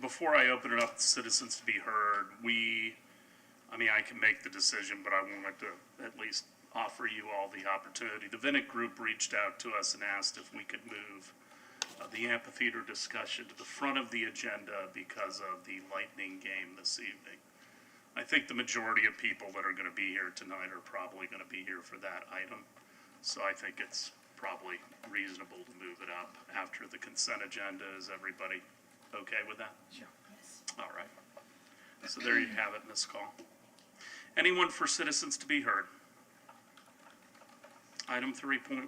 Before I open it up to citizens to be heard, I can make the decision, but I wanted to at least offer you all the opportunity. The Vinnick Group reached out to us and asked if we could move the amphitheater discussion to the front of the agenda because of the Lightning game this evening. I think the majority of people that are going to be here tonight are probably going to be here for that item. So I think it's probably reasonable to move it up after the consent agenda. Is everybody okay with that? Sure. Yes. All right. So there you have it, Ms. Call. Anyone for citizens to be heard? Item 3.1.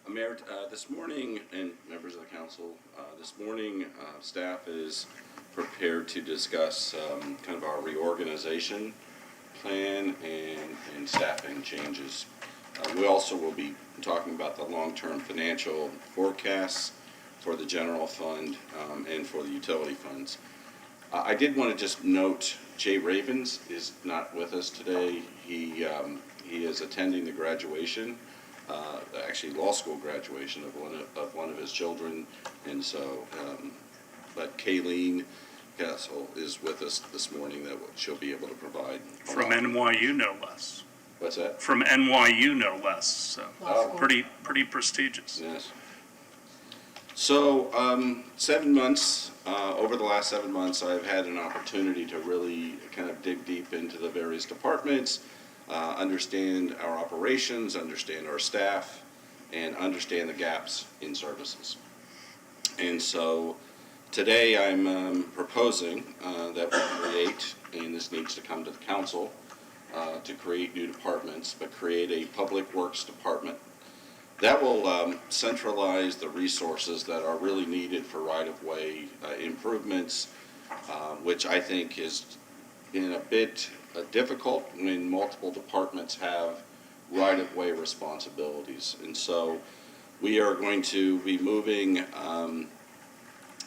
Mayor, this morning, and members of the council, this morning staff is prepared to discuss kind of our reorganization plan and staffing changes. We also will be talking about the long-term financial forecasts for the general fund and for the utility funds. I did want to just note Jay Ravens is not with us today. He is attending the graduation, actually law school graduation of one of his children, and so but Kayleen Castle is with us this morning. That she'll be able to provide From NYU, no less. What's that? From NYU, no less. So Oh. pretty prestigious. Yes. So 7 months, over the last 7 months, I've had an opportunity to really kind of dig deep into the various departments, understand our operations, understand our staff, and understand the gaps in services. And so today I'm proposing that we create, and this needs to come to the council, to create new departments, but create a public works department. That will centralize the resources that are really needed for right-of-way improvements, which I think is in a bit difficult when multiple departments have right-of-way responsibilities. And so we are going to be moving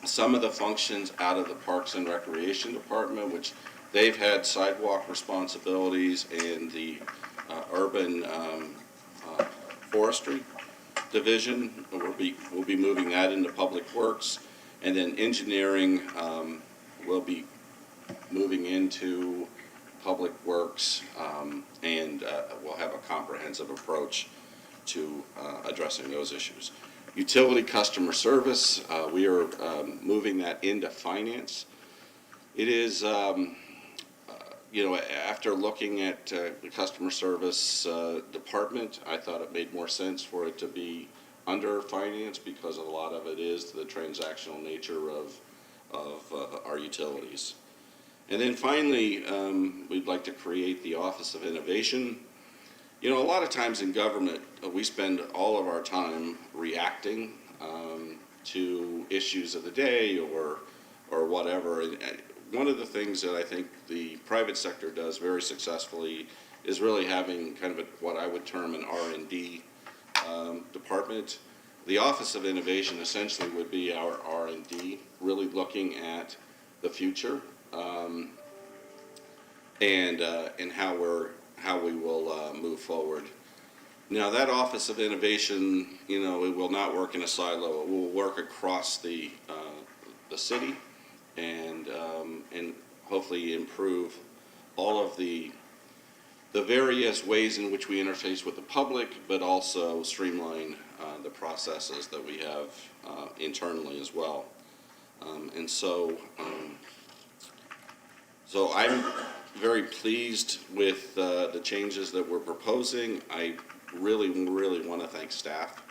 some of the functions out of the Parks and Recreation Department, which they've had sidewalk responsibilities, and the urban forestry division. We'll be moving that into Public Works, and then engineering will be moving into Public Works, and we'll have a comprehensive approach to addressing those issues. Utility customer service, we are moving that into finance. It is, after looking at the customer service department, I thought it made more sense for it to be under finance because a lot of it is the transactional nature of our utilities. And then finally, we'd like to create the Office of Innovation. A lot of times in government, we spend all of our time reacting to issues of the day or whatever. And one of the things that I think the private sector does very successfully is really having kind of what I would term an R&D department. The Office of Innovation essentially would be our R&D, really looking at the future and how we will move forward. Now that Office of Innovation, it will not work in a silo. It will work across the city and hopefully improve all of the various ways in which we interface with the public, but also streamline the processes that we have internally as well. So I'm very pleased with the changes that we're proposing. I really want to thank staff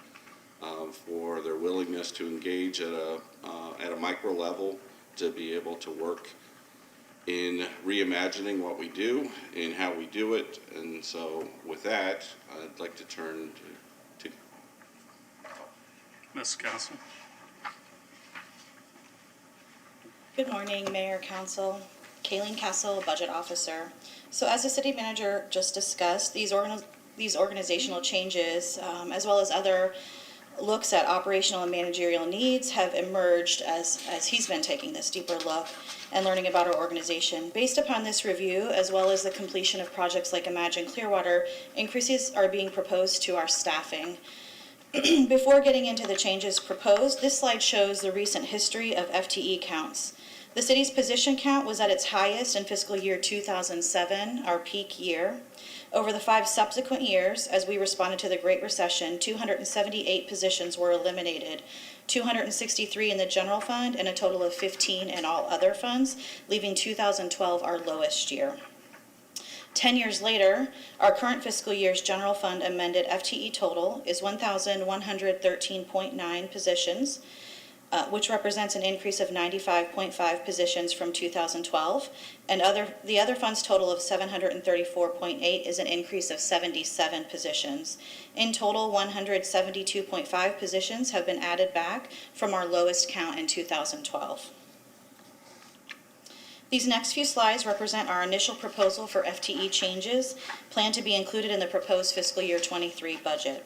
for their willingness to engage at a micro level, to be able to work in reimagining what we do and how we do it. And so with that, I'd like to turn to Ms. Castle. Good morning, Mayor, Council. Kayleen Castle, Budget Officer. So as the City Manager just discussed, these organizational changes, as well as other looks at operational and managerial needs, have emerged as he's been taking this deeper look and learning about our organization. Based upon this review, as well as the completion of projects like Imagine Clearwater, increases are being proposed to our staffing. Before getting into the changes proposed, this slide shows the recent history of FTE counts. The city's position count was at its highest in fiscal year 2007, our peak year. Over the 5 subsequent years, as we responded to the Great Recession, 278 positions were eliminated, 263 in the general fund, and a total of 15 in all other funds, leaving 2012 our lowest year. 10 years later, our current fiscal year's general fund amended FTE total is 1,113.9 positions, which represents an increase of 95.5 positions from 2012, and the other fund's total of 734.8 is an increase of 77 positions. In total, 172.5 positions have been added back from our lowest count in 2012. These next few slides represent our initial proposal for FTE changes planned to be included in the proposed fiscal year 23 budget.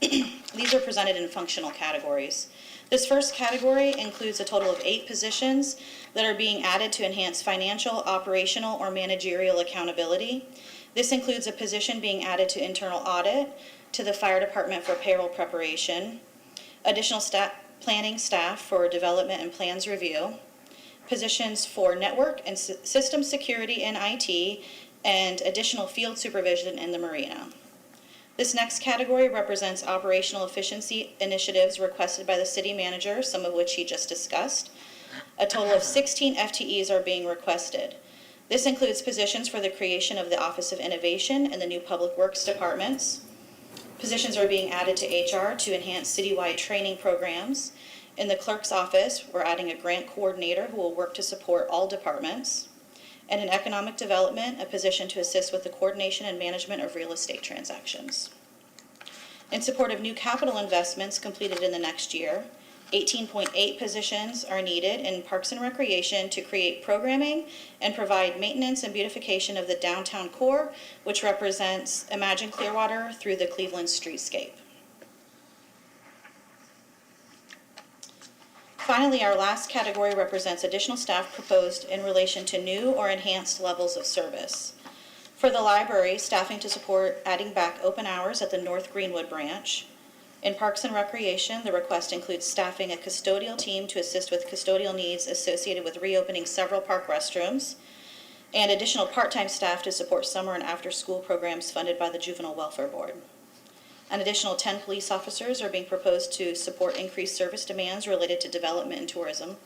These are presented in functional categories. This first category includes a total of 8 positions that are being added to enhance financial, operational, or managerial accountability. This includes a position being added to internal audit, to the fire department for payroll preparation, additional planning staff for development and plans review, positions for network and system security and IT, and additional field supervision in the marina. This next category represents operational efficiency initiatives requested by the city manager, some of which he just discussed. A total of 16 FTEs are being requested. This includes positions for the creation of the Office of Innovation and the new Public Works departments. Positions are being added to HR to enhance citywide training programs. In the clerk's office, we're adding a grant coordinator who will work to support all departments. And in economic development, a position to assist with the coordination and management of real estate transactions. In support of new capital investments completed in the next year, 18.8 positions are needed in Parks and Recreation to create programming and provide maintenance and beautification of the downtown core, which represents Imagine Clearwater through the Cleveland streetscape. Finally, our last category represents additional staff proposed in relation to new or enhanced levels of service. For the library, staffing to support adding back open hours at the North Greenwood branch. In Parks and Recreation, the request includes staffing a custodial team to assist with custodial needs associated with reopening several park restrooms, and additional part-time staff to support summer and after-school programs funded by the Juvenile Welfare Board. An additional 10 police officers are being proposed to support increased service demands related to development and tourism.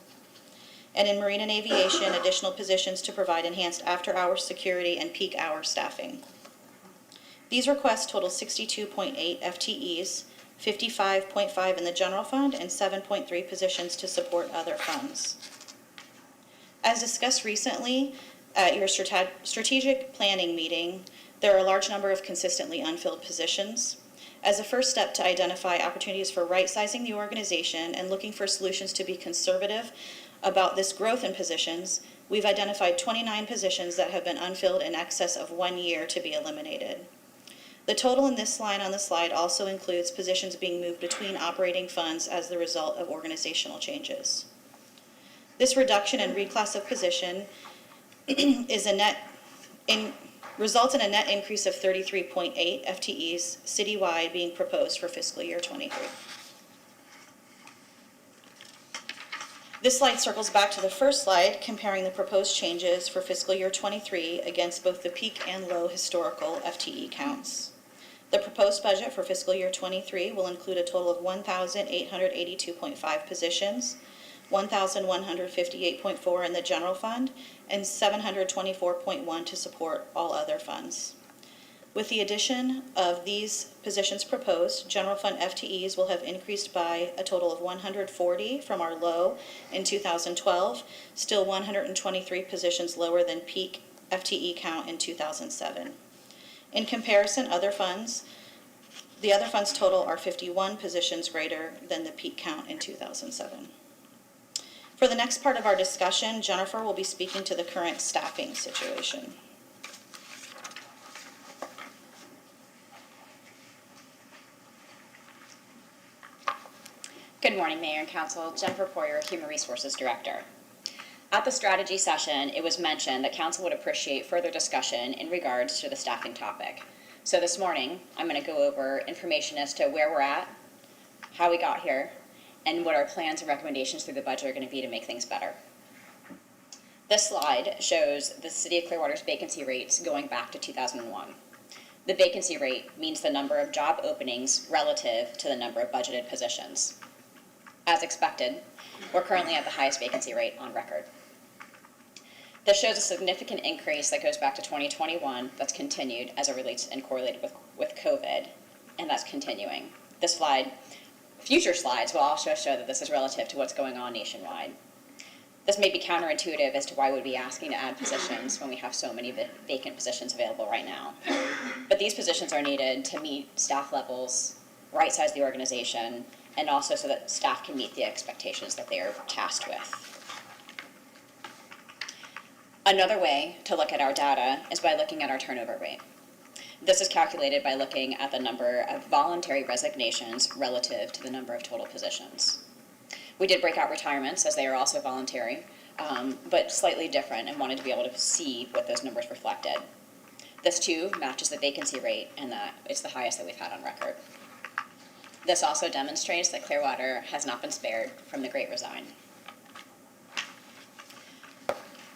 And in Marine and Aviation, additional positions to provide enhanced after-hour security and peak hour staffing. These requests total 62.8 FTEs, 55.5 in the general fund, and 7.3 positions to support other funds. As discussed recently at your strategic planning meeting, there are a large number of consistently unfilled positions. As a first step to identify opportunities for right-sizing the organization and looking for solutions to be conservative about this growth in positions, we've identified 29 positions that have been unfilled in excess of 1 year to be eliminated. The total in this line on the slide also includes positions being moved between operating funds as the result of organizational changes. This reduction and reclass of position results in a net increase of 33.8 FTEs citywide being proposed for fiscal year 23. This slide circles back to the first slide, comparing the proposed changes for fiscal year 23 against both the peak and low historical FTE counts. The proposed budget for fiscal year 23 will include a total of 1,882.5 positions, 1,158.4 in the general fund, and 724.1 to support all other funds. With the addition of these positions proposed, general fund FTEs will have increased by a total of 140 from our low in 2012, still 123 positions lower than peak FTE count in 2007. In comparison, the other funds total are 51 positions greater than the peak count in 2007. For the next part of our discussion, Jennifer will be speaking to the current staffing situation. Good morning, Mayor and Council. Jennifer Poyer, Human Resources Director. At the strategy session, it was mentioned that Council would appreciate further discussion in regards to the staffing topic. So this morning, I'm going to go over information as to where we're at, how we got here, and what our plans and recommendations through the budget are going to be to make things better. This slide shows the City of Clearwater's vacancy rates going back to 2001. The vacancy rate means the number of job openings relative to the number of budgeted positions. As expected, we're currently at the highest vacancy rate on record. This shows a significant increase that goes back to 2021 that's continued as it relates and correlated with COVID, and that's continuing. This slide, future slides will also show that this is relative to what's going on nationwide. This may be counterintuitive as to why we'd be asking to add positions when we have so many vacant positions available right now. But these positions are needed to meet staff levels, right-size the organization, and also so that staff can meet the expectations that they are tasked with. Another way to look at our data is by looking at our turnover rate. This is calculated by looking at the number of voluntary resignations relative to the number of total positions. We did break out retirements, as they are also voluntary, but slightly different, and wanted to be able to see what those numbers reflected. This too matches the vacancy rate, and that it's the highest that we've had on record. This also demonstrates that Clearwater has not been spared from the Great Resign.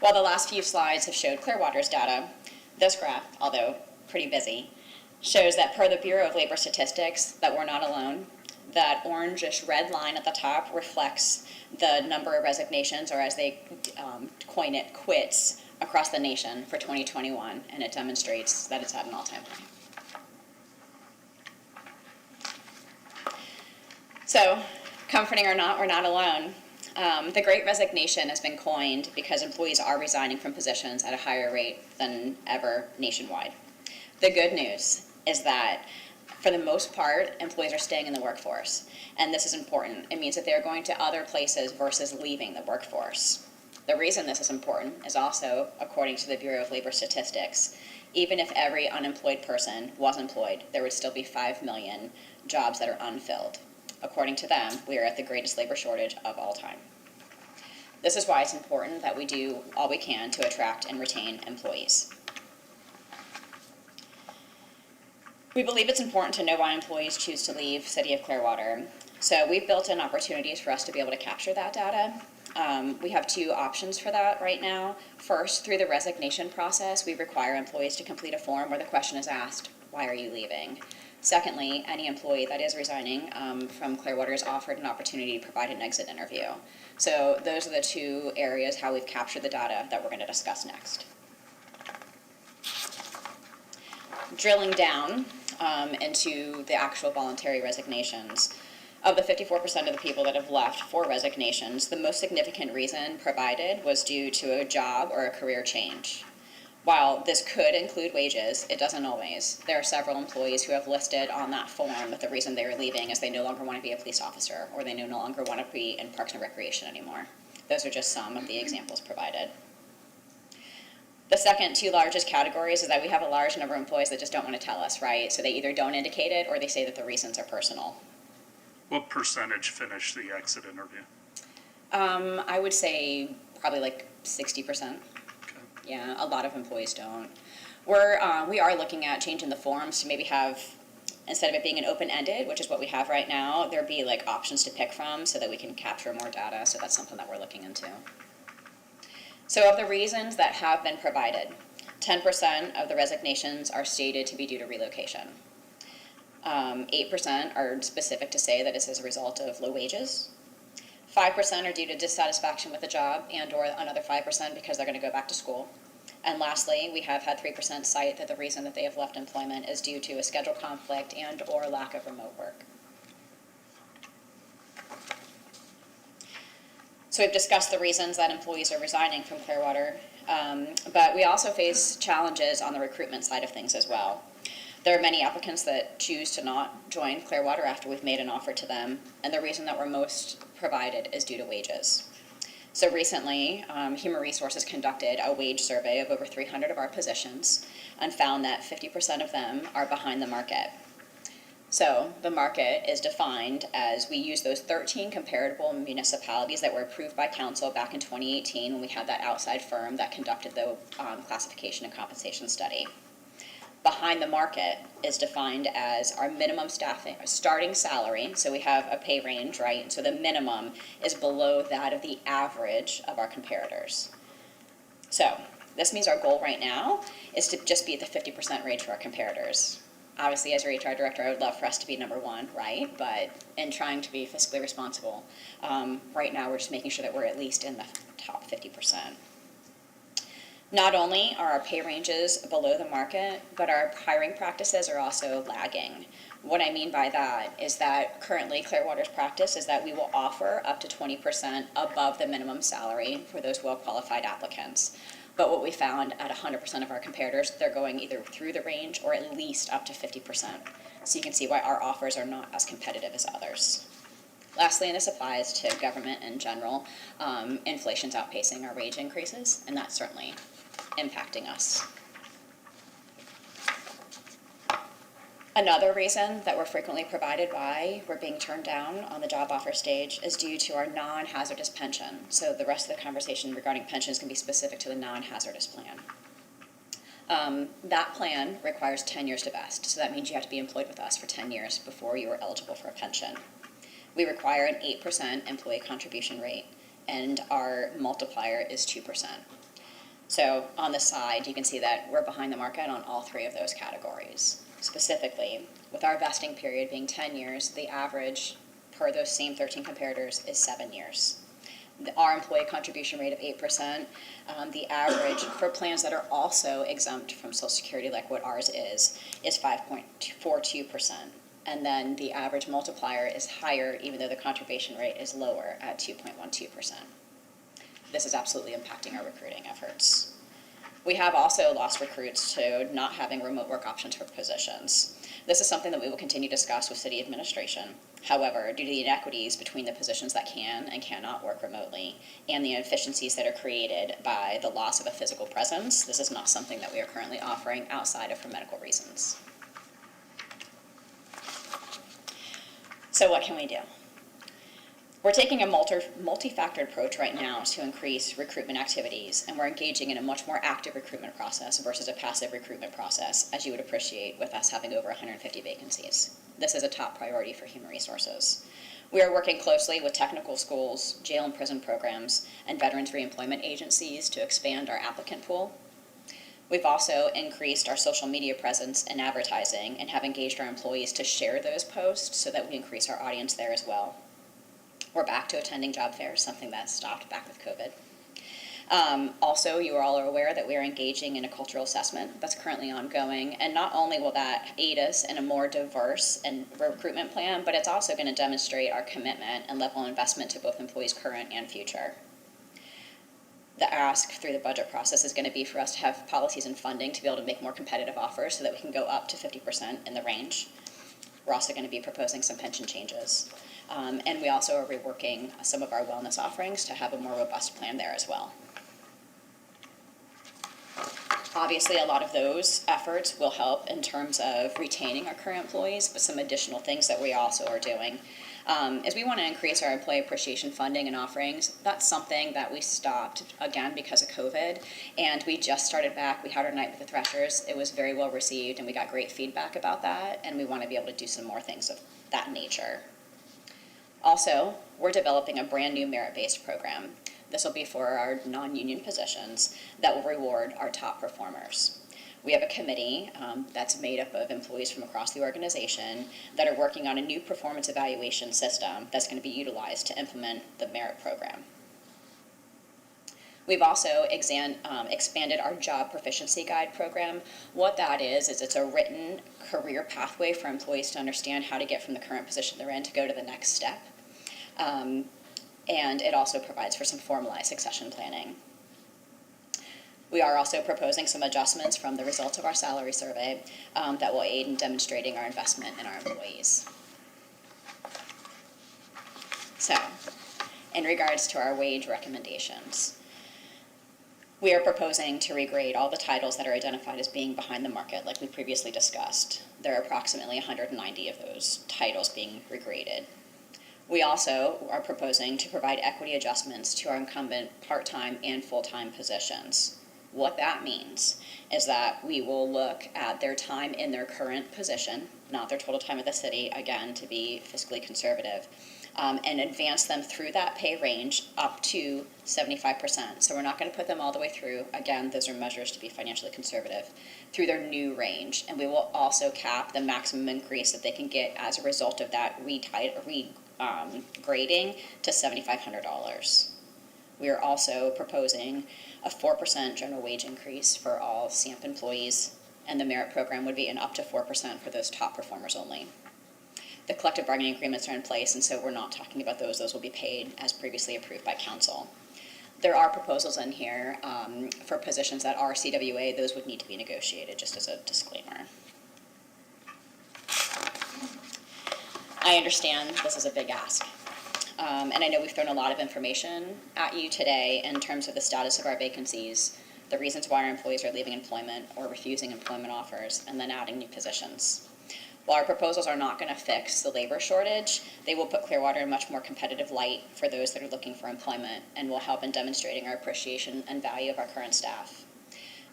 While the last few slides have showed Clearwater's data, this graph, although pretty busy, shows that per the Bureau of Labor Statistics that we're not alone. That orangish red line at the top reflects the number of resignations, or as they coin it, quits, across the nation for 2021, and it demonstrates that it's at an all-time high. So, comforting or not, we're not alone. The Great Resignation has been coined because employees are resigning from positions at a higher rate than ever nationwide. The good news is that for the most part, employees are staying in the workforce, and this is important. It means that they're going to other places versus leaving the workforce. The reason this is important is also, according to the Bureau of Labor Statistics, even if every unemployed person was employed, there would still be 5 million jobs that are unfilled. According to them, we are at the greatest labor shortage of all time. This is why it's important that we do all we can to attract and retain employees. We believe it's important to know why employees choose to leave City of Clearwater. So we've built in opportunities for us to be able to capture that data. We have two options for that right now. First, through the resignation process, we require employees to complete a form where the question is asked, why are you leaving? Secondly, any employee that is resigning from Clearwater is offered an opportunity to provide an exit interview. So those are the two areas how we've captured the data that we're going to discuss next. Drilling down into the actual voluntary resignations. Of the 54% of the people that have left for resignations, the most significant reason provided was due to a job or a career change. While this could include wages, it doesn't always. There are several employees who have listed on that form that the reason they are leaving is they no longer want to be a police officer, or they no longer want to be in Parks and Recreation anymore. Those are just some of the examples provided. The second two largest categories is that we have a large number of employees that just don't want to tell us, right? So they either don't indicate it or they say that the reasons are personal. What percentage finish the exit interview? I would say probably like 60%. Okay. Yeah, a lot of employees don't. We are looking at changing the forms to maybe have, instead of it being an open-ended, which is what we have right now, there'd be like options to pick from so that we can capture more data. So that's something that we're looking into. So of the reasons that have been provided, 10% of the resignations are stated to be due to relocation. 8% are specific to say that it's as a result of low wages. 5% are due to dissatisfaction with the job and or another 5% because they're going to go back to school. And lastly, we have had 3% cite that the reason that they have left employment is due to a schedule conflict and or lack of remote work. So we've discussed the reasons that employees are resigning from Clearwater, but we also face challenges on the recruitment side of things as well. There are many applicants that choose to not join Clearwater after we've made an offer to them, and the reason that we're most provided is due to wages. So recently, Human Resources conducted a wage survey of over 300 of our positions and found that 50% of them are behind the market. So the market is defined as we use those 13 comparable municipalities that were approved by council back in 2018 when we had that outside firm that conducted the classification and compensation study. Behind the market is defined as our minimum starting salary. So we have a pay range, right? So the minimum is below that of the average of our comparators. So this means our goal right now is to just be at the 50% range for our comparators. Obviously, as your HR director, I would love for us to be number one, right? But in trying to be fiscally responsible, right now we're just making sure that we're at least in the top 50%. Not only are our pay ranges below the market, but our hiring practices are also lagging. What I mean by that is that currently Clearwater's practice is that we will offer up to 20% above the minimum salary for those well-qualified applicants. But what we found at 100% of our comparators, they're going either through the range or at least up to 50%. So you can see why our offers are not as competitive as others. Lastly, and this applies to government in general, inflation's outpacing our wage increases, and that's certainly impacting us. Another reason that we're frequently provided why we're being turned down on the job offer stage is due to our non-hazardous pension. So the rest of the conversation regarding pensions can be specific to the non-hazardous plan. That plan requires 10 years to vest, so that means you have to be employed with us for 10 years before you are eligible for a pension. We require an 8% employee contribution rate, and our multiplier is 2%. So on the side, you can see that we're behind the market on all three of those categories. Specifically, with our vesting period being 10 years, the average per those same 13 comparators is 7 years. Our employee contribution rate of 8%, the average for plans that are also exempt from Social Security, like what ours is 5.42%. And then the average multiplier is higher, even though the contribution rate is lower at 2.12%. This is absolutely impacting our recruiting efforts. We have also lost recruits to not having remote work options for positions. This is something that we will continue to discuss with city administration. However, due to the inequities between the positions that can and cannot work remotely and the inefficiencies that are created by the loss of a physical presence, this is not something that we are currently offering outside of for medical reasons. So what can we do? We're taking a multi-factored approach right now to increase recruitment activities, and we're engaging in a much more active recruitment process versus a passive recruitment process, as you would appreciate with us having over 150 vacancies. This is a top priority for human resources. We are working closely with technical schools, jail and prison programs, and veterans reemployment agencies to expand our applicant pool. We've also increased our social media presence and advertising and have engaged our employees to share those posts so that we increase our audience there as well. We're back to attending job fairs, something that stopped back with COVID. Also, you all are aware that we are engaging in a cultural assessment that's currently ongoing, and not only will that aid us in a more diverse and recruitment plan, but it's also going to demonstrate our commitment and level of investment to both employees current and future. The ask through the budget process is going to be for us to have policies and funding to be able to make more competitive offers so that we can go up to 50% in the range. We're also going to be proposing some pension changes. And we also are reworking some of our wellness offerings to have a more robust plan there as well. Obviously, a lot of those efforts will help in terms of retaining our current employees, but some additional things that we also are doing is we want to increase our employee appreciation funding and offerings. That's something that we stopped, again, because of COVID, and we just started back. We had our night with the Threshers. It was very well received, and we got great feedback about that, and we want to be able to do some more things of that nature. Also, we're developing a brand new merit-based program. This will be for our non-union positions that will reward our top performers. We have a committee that's made up of employees from across the organization that are working on a new performance evaluation system that's going to be utilized to implement the merit program. We've also expanded our job proficiency guide program. What that is it's a written career pathway for employees to understand how to get from the current position they're in to go to the next step. And it also provides for some formalized succession planning. We are also proposing some adjustments from the results of our salary survey that will aid in demonstrating our investment in our employees. So, in regards to our wage recommendations, we are proposing to regrade all the titles that are identified as being behind the market, like we previously discussed. There are approximately 190 of those titles being regraded. We also are proposing to provide equity adjustments to our incumbent part-time and full-time positions. What that means is that we will look at their time in their current position, not their total time at the city, again, to be fiscally conservative, and advance them through that pay range up to 75%. So we're not going to put them all the way through. Again, those are measures to be financially conservative, through their new range. And we will also cap the maximum increase that they can get as a result of that grading to $7,500. We are also proposing a 4% general wage increase for all SAMP employees, and the merit program would be an up to 4% for those top performers only. The collective bargaining agreements are in place, and so we're not talking about those. Those will be paid as previously approved by council. There are proposals in here for positions that are CWA. Those would need to be negotiated, just as a disclaimer. I understand this is a big ask. And I know we've thrown a lot of information at you today in terms of the status of our vacancies, the reasons why our employees are leaving employment or refusing employment offers, and then adding new positions. While our proposals are not going to fix the labor shortage, they will put Clearwater in a much more competitive light for those that are looking for employment and will help in demonstrating our appreciation and value of our current staff.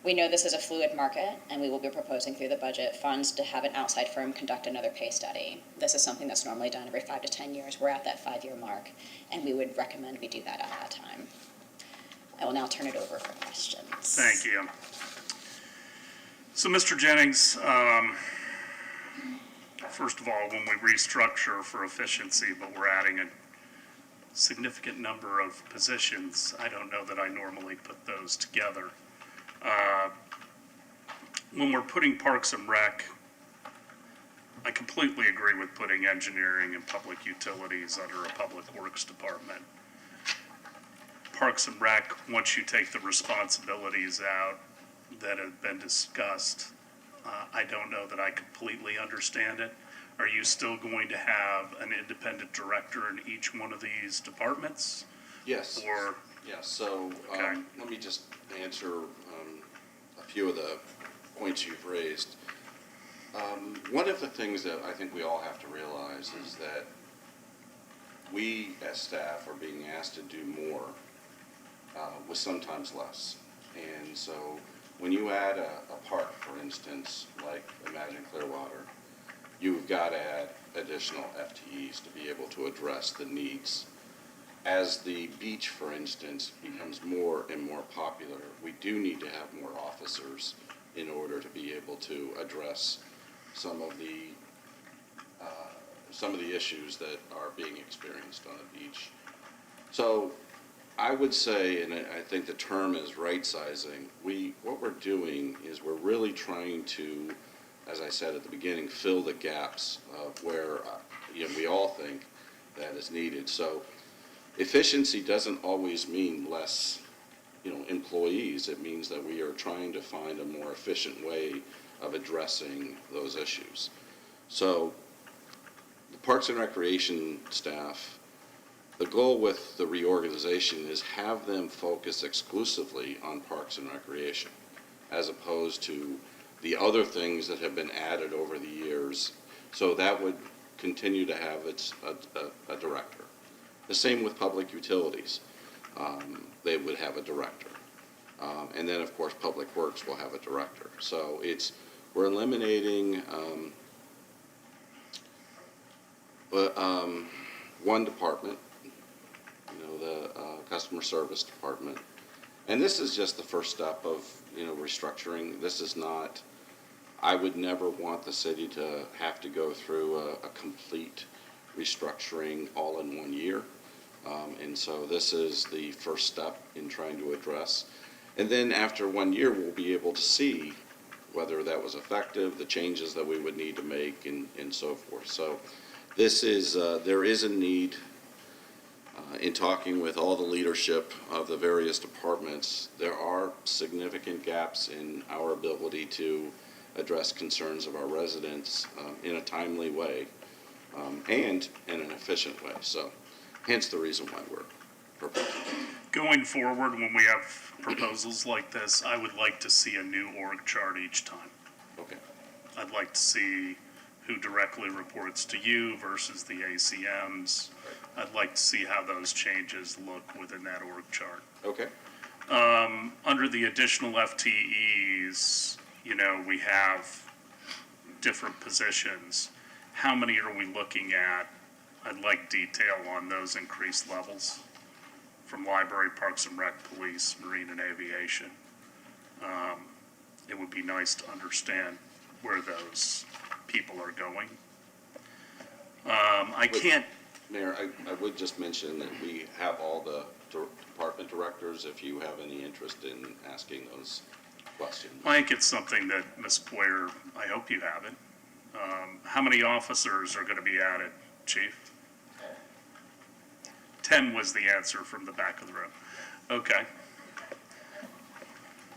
We know this is a fluid market, and we will be proposing through the budget funds to have an outside firm conduct another pay study. This is something that's normally done every 5 to 10 years. We're at that 5-year mark, and we would recommend we do that at that time. I will now turn it over for questions. Thank you. So, Mr. Jennings, first of all, when we restructure for efficiency, but we're adding a significant number of positions, I don't know that I normally put those together. When we're putting Parks and Rec, I completely agree with putting engineering and public utilities under a public works department. Parks and Rec, once you take the responsibilities out that have been discussed, I don't know that I completely understand it. Are you still going to have an independent director in each one of these departments? Yes. Or, Yes, so Okay. let me just answer a few of the points you've raised. One of the things that I think we all have to realize is that we as staff are being asked to do more with sometimes less. And so when you add a park, for instance, like Imagine Clearwater, you've got to add additional FTEs to be able to address the needs. As the beach, for instance, becomes more and more popular, we do need to have more officers in order to be able to address some of the issues that are being experienced on the beach. So I would say, and I think the term is right sizing, what we're doing is we're really trying to, as I said at the beginning, fill the gaps of where we all think that is needed. So efficiency doesn't always mean less, employees. It means that we are trying to find a more efficient way of addressing those issues. So the Parks and Recreation staff, the goal with the reorganization is have them focus exclusively on Parks and Recreation, as opposed to the other things that have been added over the years. So that would continue to have a director. The same with public utilities. They would have a director. And then, of course, Public Works will have a director. So we're eliminating one department, the customer service department. And this is just the first step of, restructuring. This is not, I would never want the city to have to go through a complete restructuring all in 1 year. And so this is the first step in trying to address. And then after 1 year, we'll be able to see whether that was effective, the changes that we would need to make, and so forth. So this is, there is a need in talking with all the leadership of the various departments. There are significant gaps in our ability to address concerns of our residents in a timely way and in an efficient way. So hence the reason why we're proposing. going forward, when we have proposals like this, I would like to see a new org chart each time. Okay. I'd like to see who directly reports to you versus the ACMs. I'd like to see how those changes look within that org chart. Okay. Under the additional FTEs, you know, we have different positions. How many are we looking at? I'd like detail on those increased levels from library, parks and rec, police, marine and aviation. It would be nice to understand where those people are going. I can't, Mayor, I would just mention that we have all the department directors, if you have any interest in asking those questions. I think it's something that Ms. Boyer, I hope you have it. How many officers are gonna be added, Chief? 10 was the answer from the back of the room. Okay.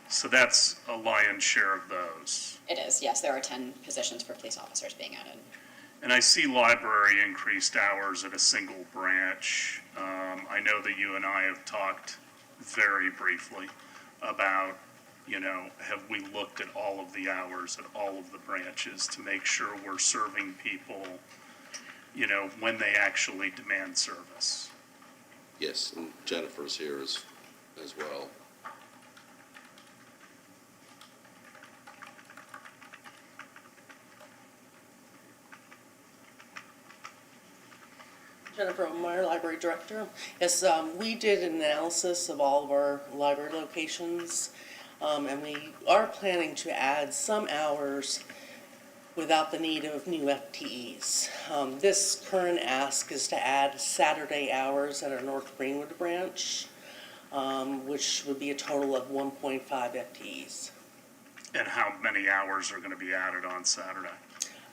So that's a lion's share of those. It is, yes, there are 10 positions for police officers being added. And I see library increased hours at a single branch. I know that you and I have talked very briefly about, you know, have we looked at all of the hours at all of the branches to make sure we're serving people, you know, when they actually demand service? Yes, and Jennifer's here as well. Jennifer Meyer, Library Director. Yes, we did an analysis of all of our library locations, and we are planning to add some hours without the need of new FTEs. This current ask is to add Saturday hours at our North Greenwood branch, which would be a total of 1.5 FTEs. And how many hours are gonna be added on Saturday?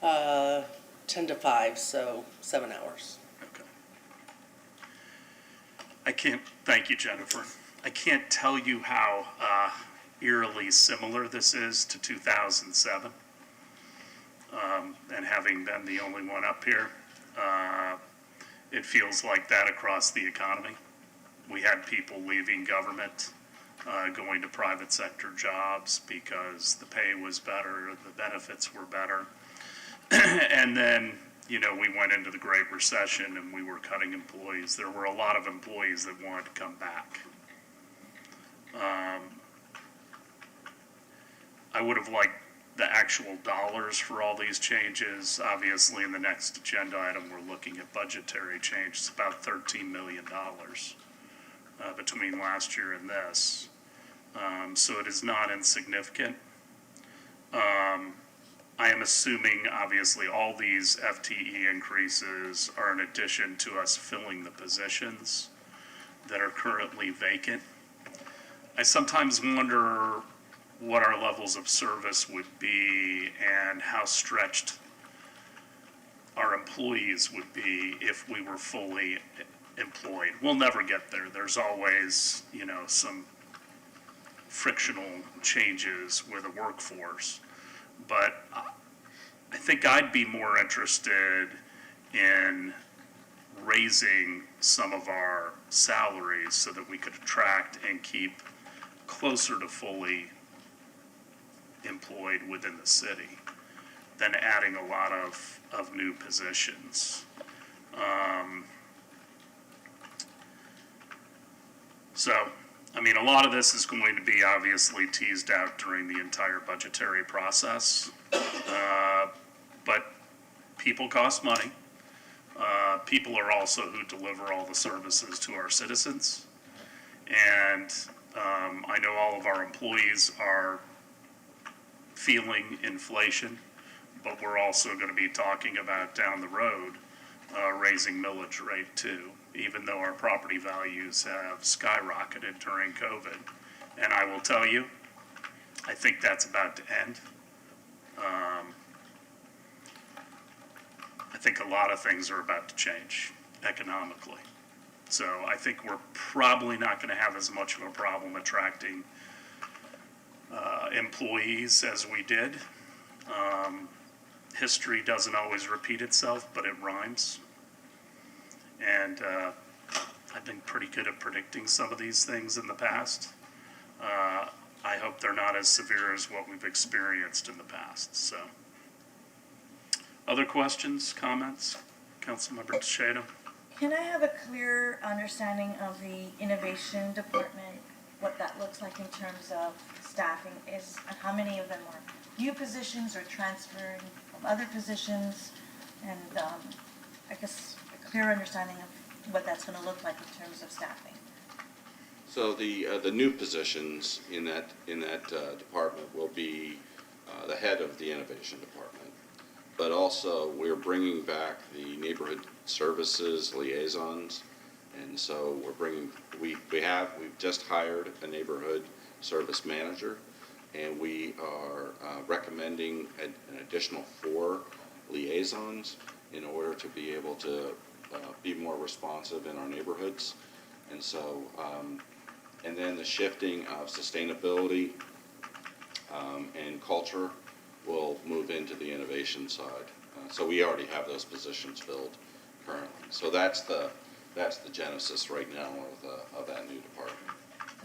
10 to 5, so 7 hours. Okay. Thank you, Jennifer. I can't tell you how eerily similar this is to 2007. And having been the only one up here, it feels like that across the economy. We had people leaving government, going to private sector jobs because the pay was better, the benefits were better. And then, you know, we went into the Great Recession and we were cutting employees. There were a lot of employees that wanted to come back. I would have liked the actual dollars for all these changes. Obviously, in the next agenda item, we're looking at budgetary change. It's about $13 million between last year and this. So it is not insignificant. I am assuming, obviously, all these FTE increases are in addition to us filling the positions that are currently vacant. I sometimes wonder what our levels of service would be and how stretched our employees would be if we were fully employed. We'll never get there. There's always, you know, some frictional changes with the workforce. But I think I'd be more interested in raising some of our salaries so that we could attract and keep closer to fully employed within the city than adding a lot of new positions. So, I mean, a lot of this is going to be obviously teased out during the entire budgetary process. But people cost money. People are also who deliver all the services to our citizens. And I know all of our employees are feeling inflation, but we're also going to be talking about down the road raising millage rate too, even though our property values have skyrocketed during COVID. And I will tell you, I think that's about to end. I think a lot of things are about to change economically. So I think we're probably not going to have as much of a problem attracting employees as we did. History doesn't always repeat itself, but it rhymes. And I've been pretty good at predicting some of these things in the past. I hope they're not as severe as what we've experienced in the past. So, other questions, comments? Councilmember Teixeira? Can I have a clear understanding of the innovation department what that looks like in terms of staffing is, and how many of them are new positions or transferring from other positions, and I guess a clear understanding of what that's going to look like in terms of staffing. So the new positions in that department will be the head of the innovation department, but also we're bringing back the neighborhood services liaisons, and so we've just hired a neighborhood service manager, and we are recommending an additional 4 liaisons in order to be able to be more responsive in our neighborhoods. And so, and then the shifting of sustainability and culture will move into the innovation side. So we already have those positions filled currently. So that's the genesis right now of that new department.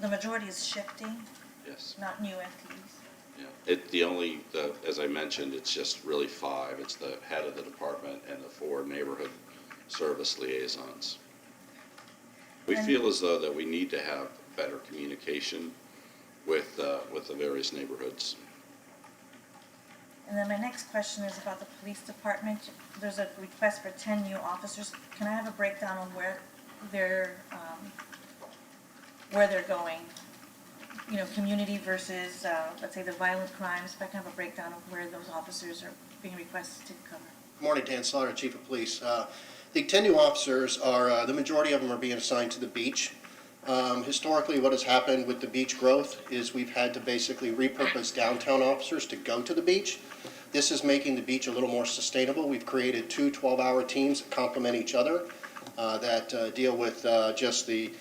The majority is shifting, Yes. not new FTEs. Yeah. As I mentioned, it's just really 5. It's the head of the department and the 4 neighborhood service liaisons. We feel as though that we need to have better communication with the various neighborhoods. And then my next question is about the police department. There's a request for 10 new officers. Can I have a breakdown on where they're going? You know, community versus, let's say, the violent crimes. If I can have a breakdown of where those officers are being requested to cover. Good morning, Dan Slaughter, Chief of Police. The 10 new officers are, the majority of them are being assigned to the beach. Historically, what has happened with the beach growth is we've had to basically repurpose downtown officers to go to the beach. This is making the beach a little more sustainable. We've created 2 12-hour teams that complement each other that deal with just the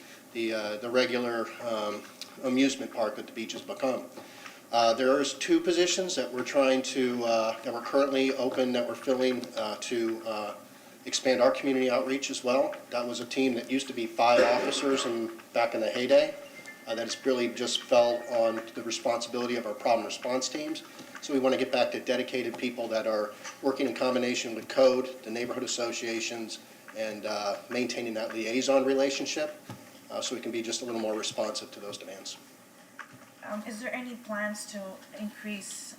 regular amusement park that the beach has become. There is 2 positions that we're trying to, that we're currently open, that we're filling to expand our community outreach as well. That was a team that used to be 5 officers back in the heyday. That has really just fell on the responsibility of our problem response teams. So we want to get back to dedicated people that are working in combination with code, the neighborhood associations, and maintaining that liaison relationship so we can be just a little more responsive to those demands. Is there any plans to increase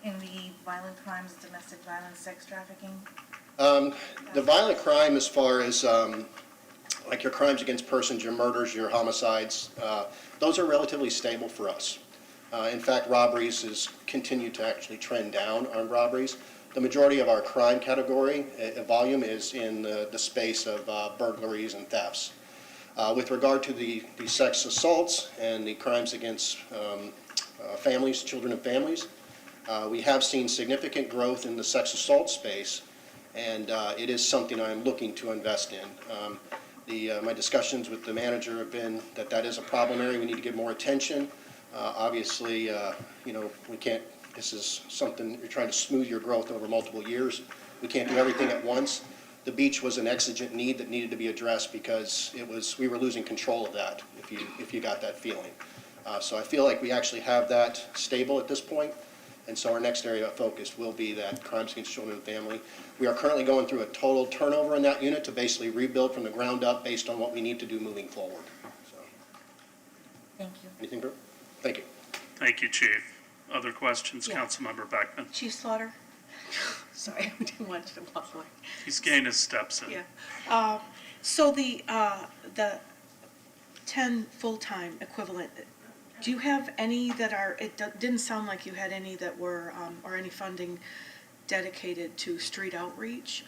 in the violent crimes, domestic violence, sex trafficking? The violent crime, as far as like your crimes against persons, your murders, your homicides, those are relatively stable for us. In fact, robberies has continued to actually trend down on robberies. The majority of our crime category volume is in the space of burglaries and thefts. With regard to the sex assaults and the crimes against families, children and families, we have seen significant growth in the sex assault space, and it is something I'm looking to invest in. My discussions with the manager have been that is a problem area we need to give more attention. Obviously, we can't, this is something, you're trying to smooth your growth over multiple years. We can't do everything at once. The beach was an exigent need that needed to be addressed because we were losing control of that, if you got that feeling. So I feel like we actually have that stable at this point, and so our next area of focus will be that crimes against children and family. We are currently going through a total turnover in that unit to basically rebuild from the ground up based on what we need to do moving forward. So, Thank you. anything, Drew? Thank you. Thank you, Chief. Other questions, Yeah. Councilmember Beckman? Chief Slaughter? Sorry, I didn't want you to walk away. He's gained his steps in. Yeah. So the 10 full-time equivalent, do you have any that are, didn't sound like you had any that were, or any funding dedicated to street outreach?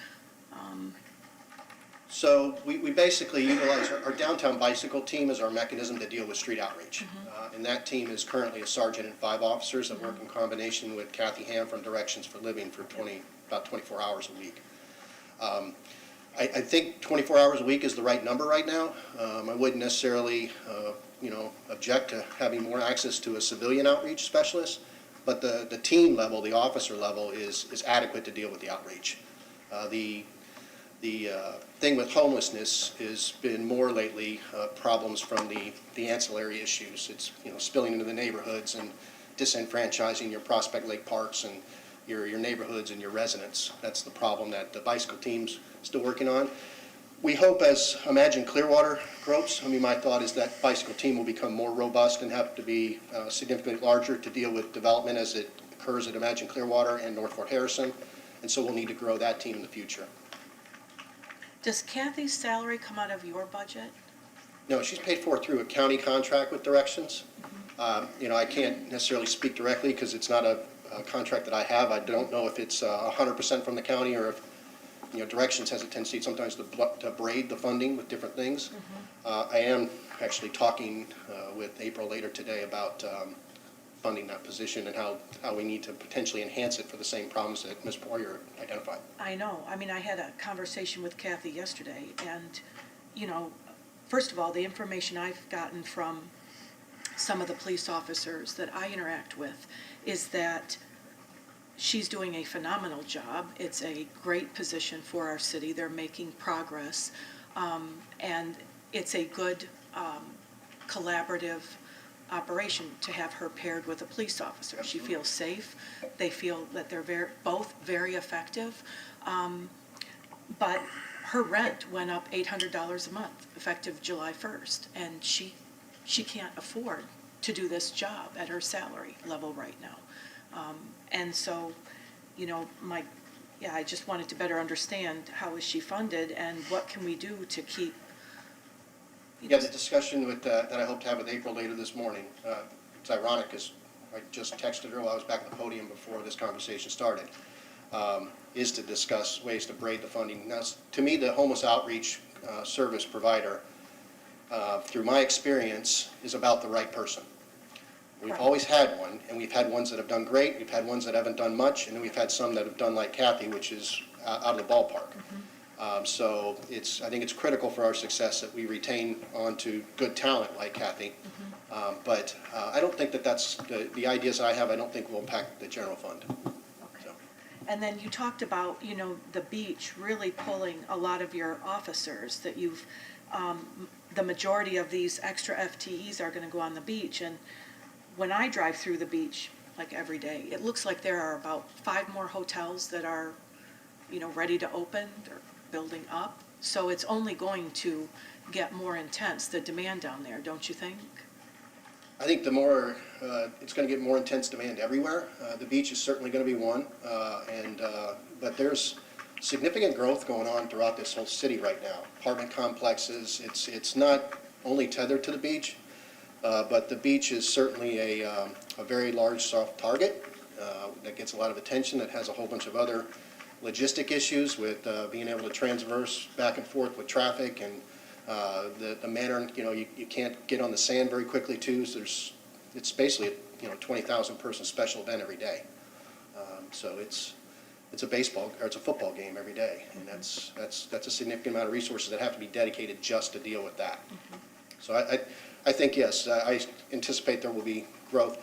So we basically utilize our downtown bicycle team as our mechanism to deal with street outreach. And that team is currently a sergeant and 5 officers that work in combination with Kathy Ham from Directions for Living for about 24 hours a week. I think 24 hours a week is the right number right now. I wouldn't necessarily, object to having more access to a civilian outreach specialist, but the team level, the officer level is adequate to deal with the outreach. The thing with homelessness has been more lately problems from the ancillary issues. It's spilling into the neighborhoods and disenfranchising your Prospect Lake parks and your neighborhoods and your residents. That's the problem that the bicycle team's still working on. We hope as Imagine Clearwater grows, I mean, my thought is that bicycle team will become more robust and have to be significantly larger to deal with development as it occurs at Imagine Clearwater and North Fort Harrison, and so we'll need to grow that team in the future. Does Kathy's salary come out of your budget? No, she's paid for through a county contract with Directions. You know, I can't necessarily speak directly because it's not a contract that I have. I don't know if it's 100% from the county or if, you know, Directions has a tendency sometimes to braid the funding with different things. I am actually talking with April later today about funding that position and how we need to potentially enhance it for the same problems that Ms. Poirier identified. I know. I mean, I had a conversation with Kathy yesterday, and, you know, first of all, the information I've gotten from some of the police officers that I interact with is that she's doing a phenomenal job. It's a great position for our city. They're making progress, and it's a good collaborative operation to have her paired with a police officer. She feels safe. They feel that they're both very effective. But her rent went up $800 a month effective July 1st, and she can't afford to do this job at her salary level right now. And so, you know, I just wanted to better understand how is she funded and what can we do to keep. Yeah, the discussion that I hope to have with April later this morning, it's ironic because I just texted her while I was back at the podium before this conversation started, is to discuss ways to braid the funding. Now, to me, the homeless outreach service provider, through my experience, is about the right person. We've always had one, and we've had ones that have done great, we've had ones that haven't done much, and then we've had some that have done like Kathy, which is out of the ballpark. So I think it's critical for our success that we retain onto good talent like Kathy. But I don't think that's the ideas I have, I don't think will impact the general fund. Okay. And then you talked about, you know, the beach really pulling a lot of your officers, that you've, the majority of these extra FTEs are going to go on the beach. And when I drive through the beach, like every day, it looks like there are about 5 more hotels that are, you know, ready to open. They're building up. So it's only going to get more intense, the demand down there, don't you think? I think the more, it's going to get more intense demand everywhere. The beach is certainly going to be one, but there's significant growth going on throughout this whole city right now. Apartment complexes, it's not only tethered to the beach, but the beach is certainly a very large soft target that gets a lot of attention, that has a whole bunch of other logistic issues with being able to transverse back and forth with traffic, and the manner, you know, you can't get on the sand very quickly too, so it's basically a 20,000 person special event every day. So it's a football game every day, and that's a significant amount of resources that have to be dedicated just to deal with that. So I think, yes, I anticipate there will be growth.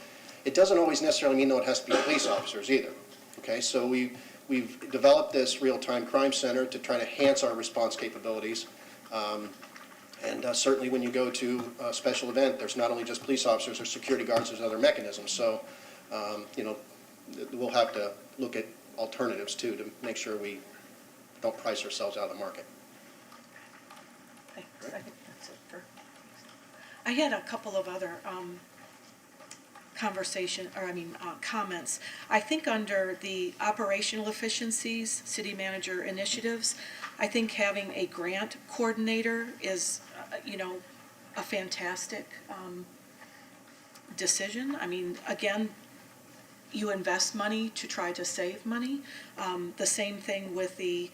It doesn't always necessarily mean, though, it has to be police officers either. Okay, so we've developed this real-time crime center to try to enhance our response capabilities. And certainly when you go to a special event, there's not only just police officers, there's security guards, there's other mechanisms. So, you know, we'll have to look at alternatives too to make sure we don't price ourselves out of the market. I think that's it for. I had a couple of other comments. I think under the operational efficiencies, city manager initiatives, I think having a grant coordinator is, a fantastic decision. I mean, again, you invest money to try to save money. The same thing with the,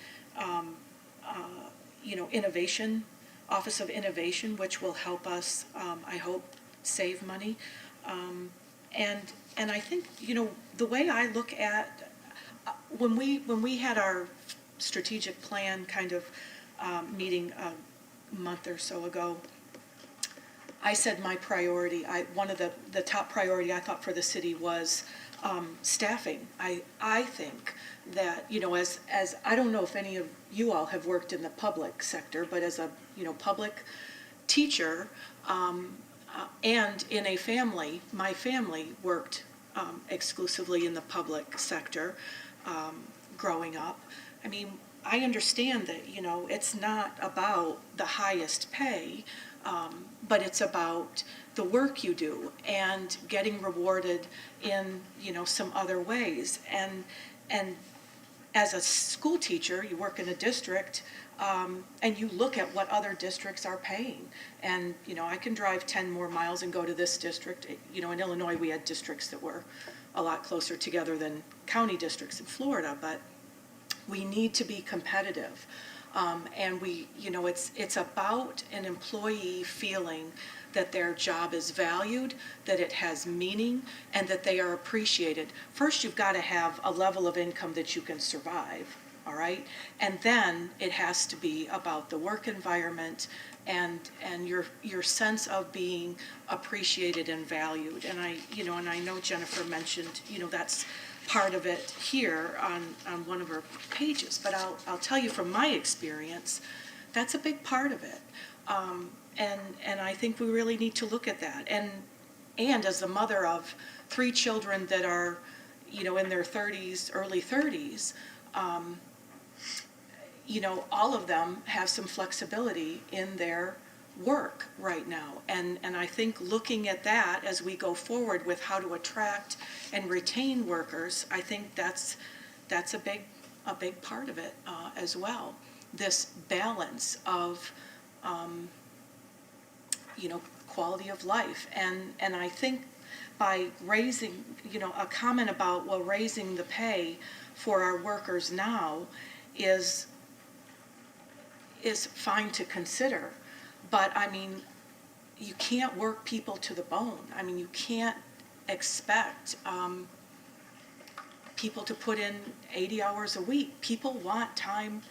innovation, Office of Innovation, which will help us, I hope, save money. And I think, the way I look at, when we had our strategic plan kind of meeting a month or so ago, I said my priority, one of the top priority I thought for the city was staffing. I think that, as I don't know if any of you all have worked in the public sector, but as a, public teacher, and in a family, my family worked exclusively in the public sector growing up. I mean, I understand that, it's not about the highest pay, but it's about the work you do and getting rewarded in, some other ways. And as a school teacher, you work in a district, and you look at what other districts are paying. And, I can drive 10 more miles and go to this district. In Illinois, we had districts that were a lot closer together than county districts in Florida, but we need to be competitive. And it's about an employee feeling that their job is valued, that it has meaning, and that they are appreciated. First, you've got to have a level of income that you can survive, all right? And then it has to be about the work environment and your sense of being appreciated and valued. And I know Jennifer mentioned, that's part of it here on one of her pages, but I'll tell you from my experience, that's a big part of it. And I think we really need to look at that. And as the mother of 3 children that are, in their 30s, early 30s, all of them have some flexibility in their work right now. And I think looking at that as we go forward with how to attract and retain workers, I think that's a big part of it as well. This balance of, quality of life. And I think by raising, a comment about, raising the pay for our workers now is fine to consider. But I mean, you can't work people to the bone. I mean, you can't expect people to put in 80 hours a week. People want time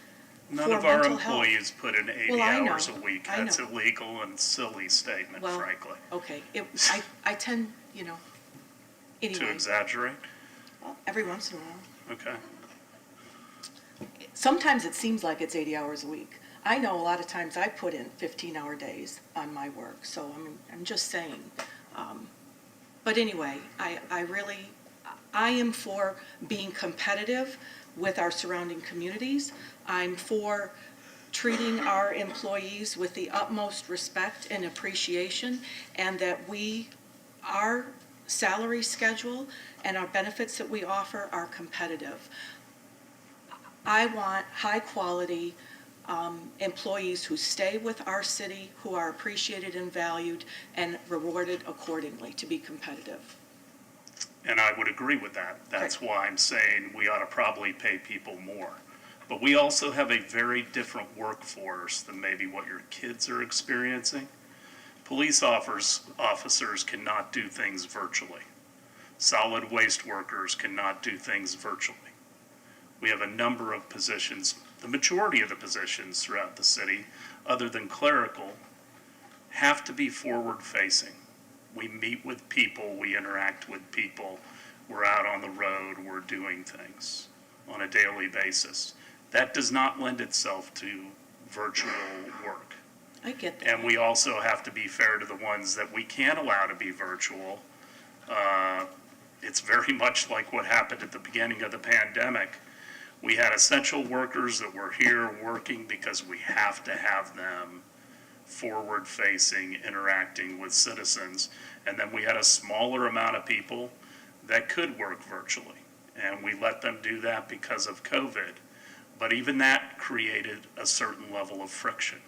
None for of our mental health. employees put in 80 Well, I know, hours a week. I That's know. illegal and silly statement, Well, frankly. okay, I tend, To anyway, exaggerate? well, every once in a while. Okay. Sometimes it seems like it's 80 hours a week. I know a lot of times I put in 15-hour days on my work, so I'm just saying. But anyway, I am for being competitive with our surrounding communities. I'm for treating our employees with the utmost respect and appreciation, and that our salary schedule and our benefits that we offer are competitive. I want high-quality employees who stay with our city, who are appreciated and valued and rewarded accordingly to be competitive. And I would agree with that. That's why I'm saying we ought to probably pay people more. But we also have a very different workforce than maybe what your kids are experiencing. Police officers cannot do things virtually. Solid waste workers cannot do things virtually. We have a number of positions, the majority of the positions throughout the city, other than clerical, have to be forward-facing. We meet with people, we interact with people, we're out on the road, we're doing things on a daily basis. That does not lend itself to virtual work. I get that. And we also have to be fair to the ones that we can't allow to be virtual. It's very much like what happened at the beginning of the pandemic. We had essential workers that were here working because we have to have them forward-facing, interacting with citizens. And then we had a smaller amount of people that could work virtually. And we let them do that because of COVID. But even that created a certain level of friction.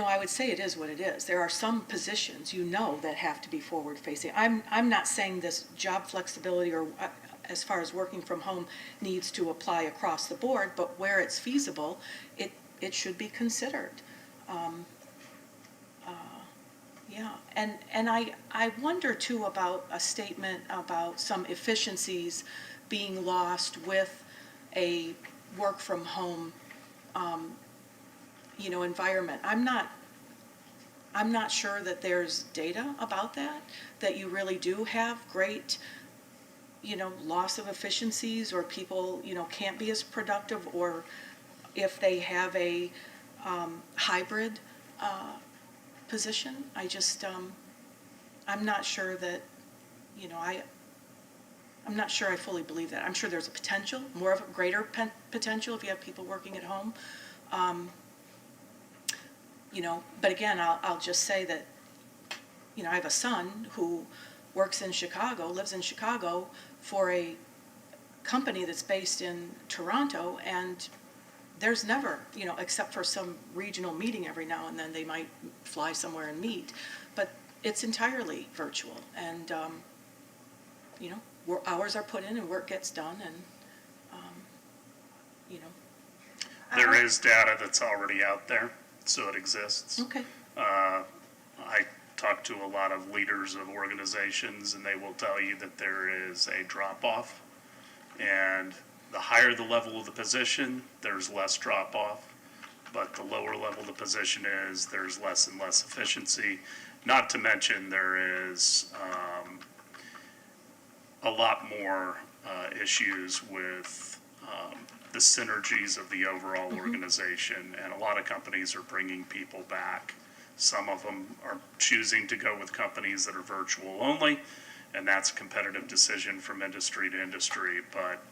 I would say it is what it is. There are some positions, that have to be forward-facing. I'm not saying this job flexibility or as far as working from home needs to apply across the board, but where it's feasible, it should be considered. Yeah, and I wonder too about a statement about some efficiencies being lost with a work from home environment. I'm not sure that there's data about that you really do have great, loss of efficiencies, or people, can't be as productive, or if they have a hybrid position. I'm not sure that, I'm not sure I fully believe that. I'm sure there's a potential, more of a greater potential if you have people working at home. You know, but again, I'll just say that, you know, I have a son who works in Chicago, lives in Chicago for a company that's based in Toronto, and there's never, you know, except for some regional meeting every now and then, they might fly somewhere and meet, but it's entirely virtual. And, you know, hours are put in and work gets done, and, you know. There is data that's already out there, so it exists. Okay. I talk to a lot of leaders of organizations, and they will tell you that there is a drop-off. And the higher the level of the position, there's less drop-off. But the lower level the position is, there's less and less efficiency. Not to mention, there is a lot more issues with the synergies of the overall organization. And a lot of companies are bringing people back. Some of them are choosing to go with companies that are virtual only, and that's a competitive decision from industry to industry. But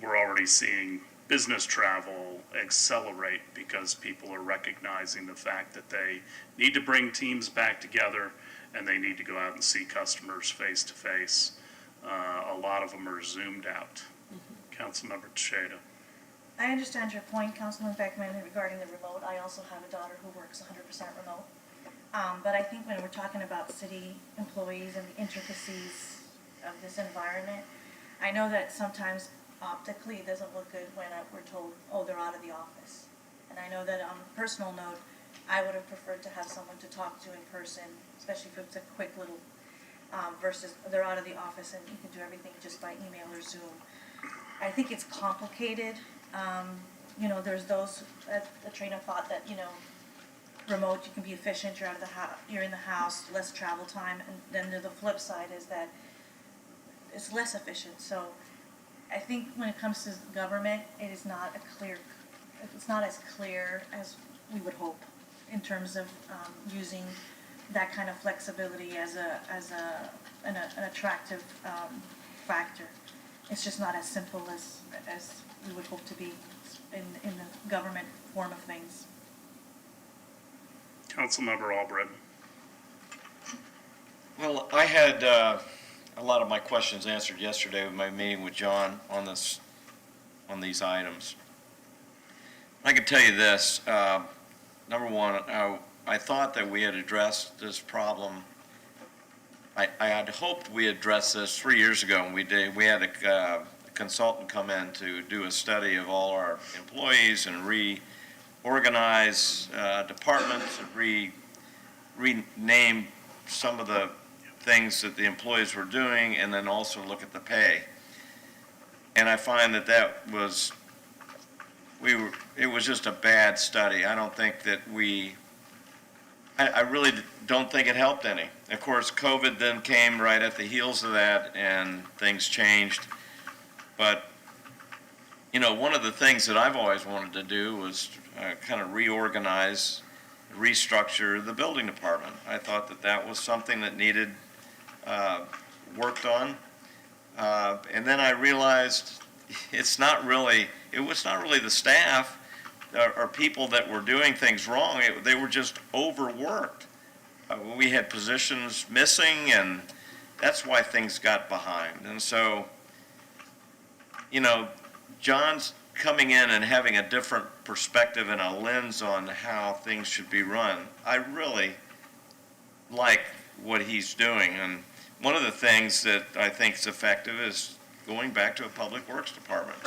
we're already seeing business travel accelerate because people are recognizing the fact that they need to bring teams back together and they need to go out and see customers face to face. A lot of them are zoomed out. Councilmember Teixeira. I understand your point, Councilman Beckman, regarding the remote. I also have a daughter who works 100% remote. But I think when we're talking about city employees and the intricacies of this environment, I know that sometimes optically it doesn't look good when we're told, oh, they're out of the office. And I know that on a personal note, I would have preferred to have someone to talk to in person, especially if it's a quick little, versus they're out of the office and you can do everything just by email or Zoom. I think it's complicated. You know, there's those, a train of thought that, you know, remote, you can be efficient, you're out of the house, you're in the house, less travel time, and then the flip side is that it's less efficient. So I think when it comes to government, it is not it's not as clear as we would hope in terms of using that kind of flexibility as an attractive factor. It's just not as simple as we would hope to be in the government form of things. Councilmember Albritton. Well, I had a lot of my questions answered yesterday with my meeting with John on these items. I can tell you this. Number one, I thought that we had addressed this problem. I had hoped we addressed this 3 years ago, and we did. We had a consultant come in to do a study of all our employees and reorganize departments and rename some of the things that the employees were doing, and then also look at the pay. And I find that it was just a bad study. I don't think that I really don't think it helped any. Of course, COVID then came right at the heels of that, and things changed. But, you know, one of the things that I've always wanted to do was kind of reorganize, restructure the building department. I thought that was something that needed worked on. And then I realized it was not really the staff or people that were doing things wrong. They were just overworked. We had positions missing, and that's why things got behind. And so, you know, John's coming in and having a different perspective and a lens on how things should be run. I really like what he's doing. And one of the things that I think is effective is going back to a public works department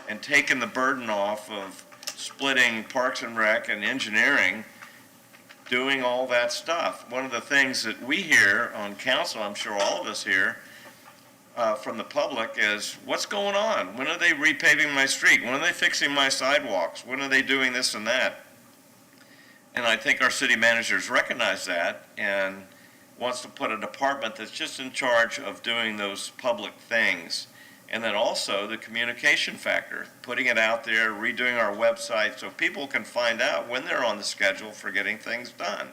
and taking the burden off of splitting Parks and Rec and engineering, doing all that stuff. One of the things that we hear on council, I'm sure all of us hear, from the public is, what's going on? When are they repaving my street? When are they fixing my sidewalks? When are they doing this and that? And I think our city managers recognize that and wants to put a department that's just in charge of doing those public things. And then also the communication factor, putting it out there, redoing our website so people can find out when they're on the schedule for getting things done.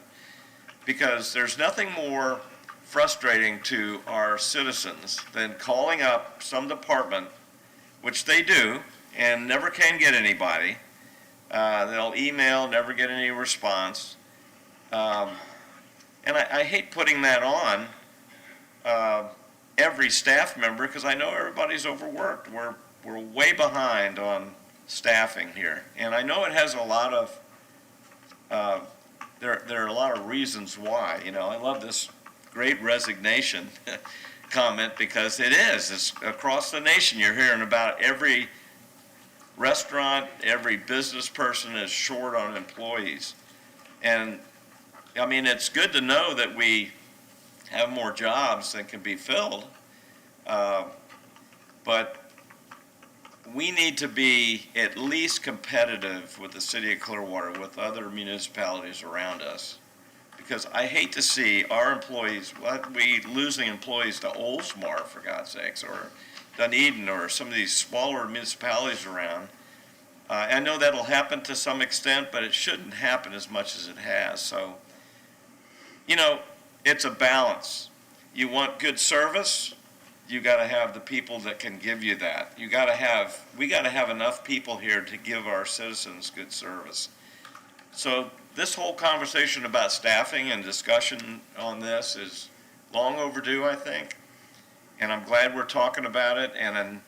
Because there's nothing more frustrating to our citizens than calling up some department, which they do, and never can get anybody. They'll email, never get any response. And I hate putting that on every staff member, because I know everybody's overworked. We're way behind on staffing here. And I know it has a lot of, there are a lot of reasons why. You know, I love this great resignation comment, because it's across the nation. You're hearing about every restaurant, every business person is short on employees. And I mean, it's good to know that we have more jobs that can be filled, but we need to be at least competitive with the city of Clearwater, with other municipalities around us. Because I hate to see our employees, we losing employees to Oldsmar, for God's sakes, or Dunedin, or some of these smaller municipalities around. I know that'll happen to some extent, but it shouldn't happen as much as it has. So, you know, it's a balance. You want good service, you got to have the people that can give you that. We got to have enough people here to give our citizens good service. So this whole conversation about staffing and discussion on this is long overdue, I think. And I'm glad we're talking about it. And then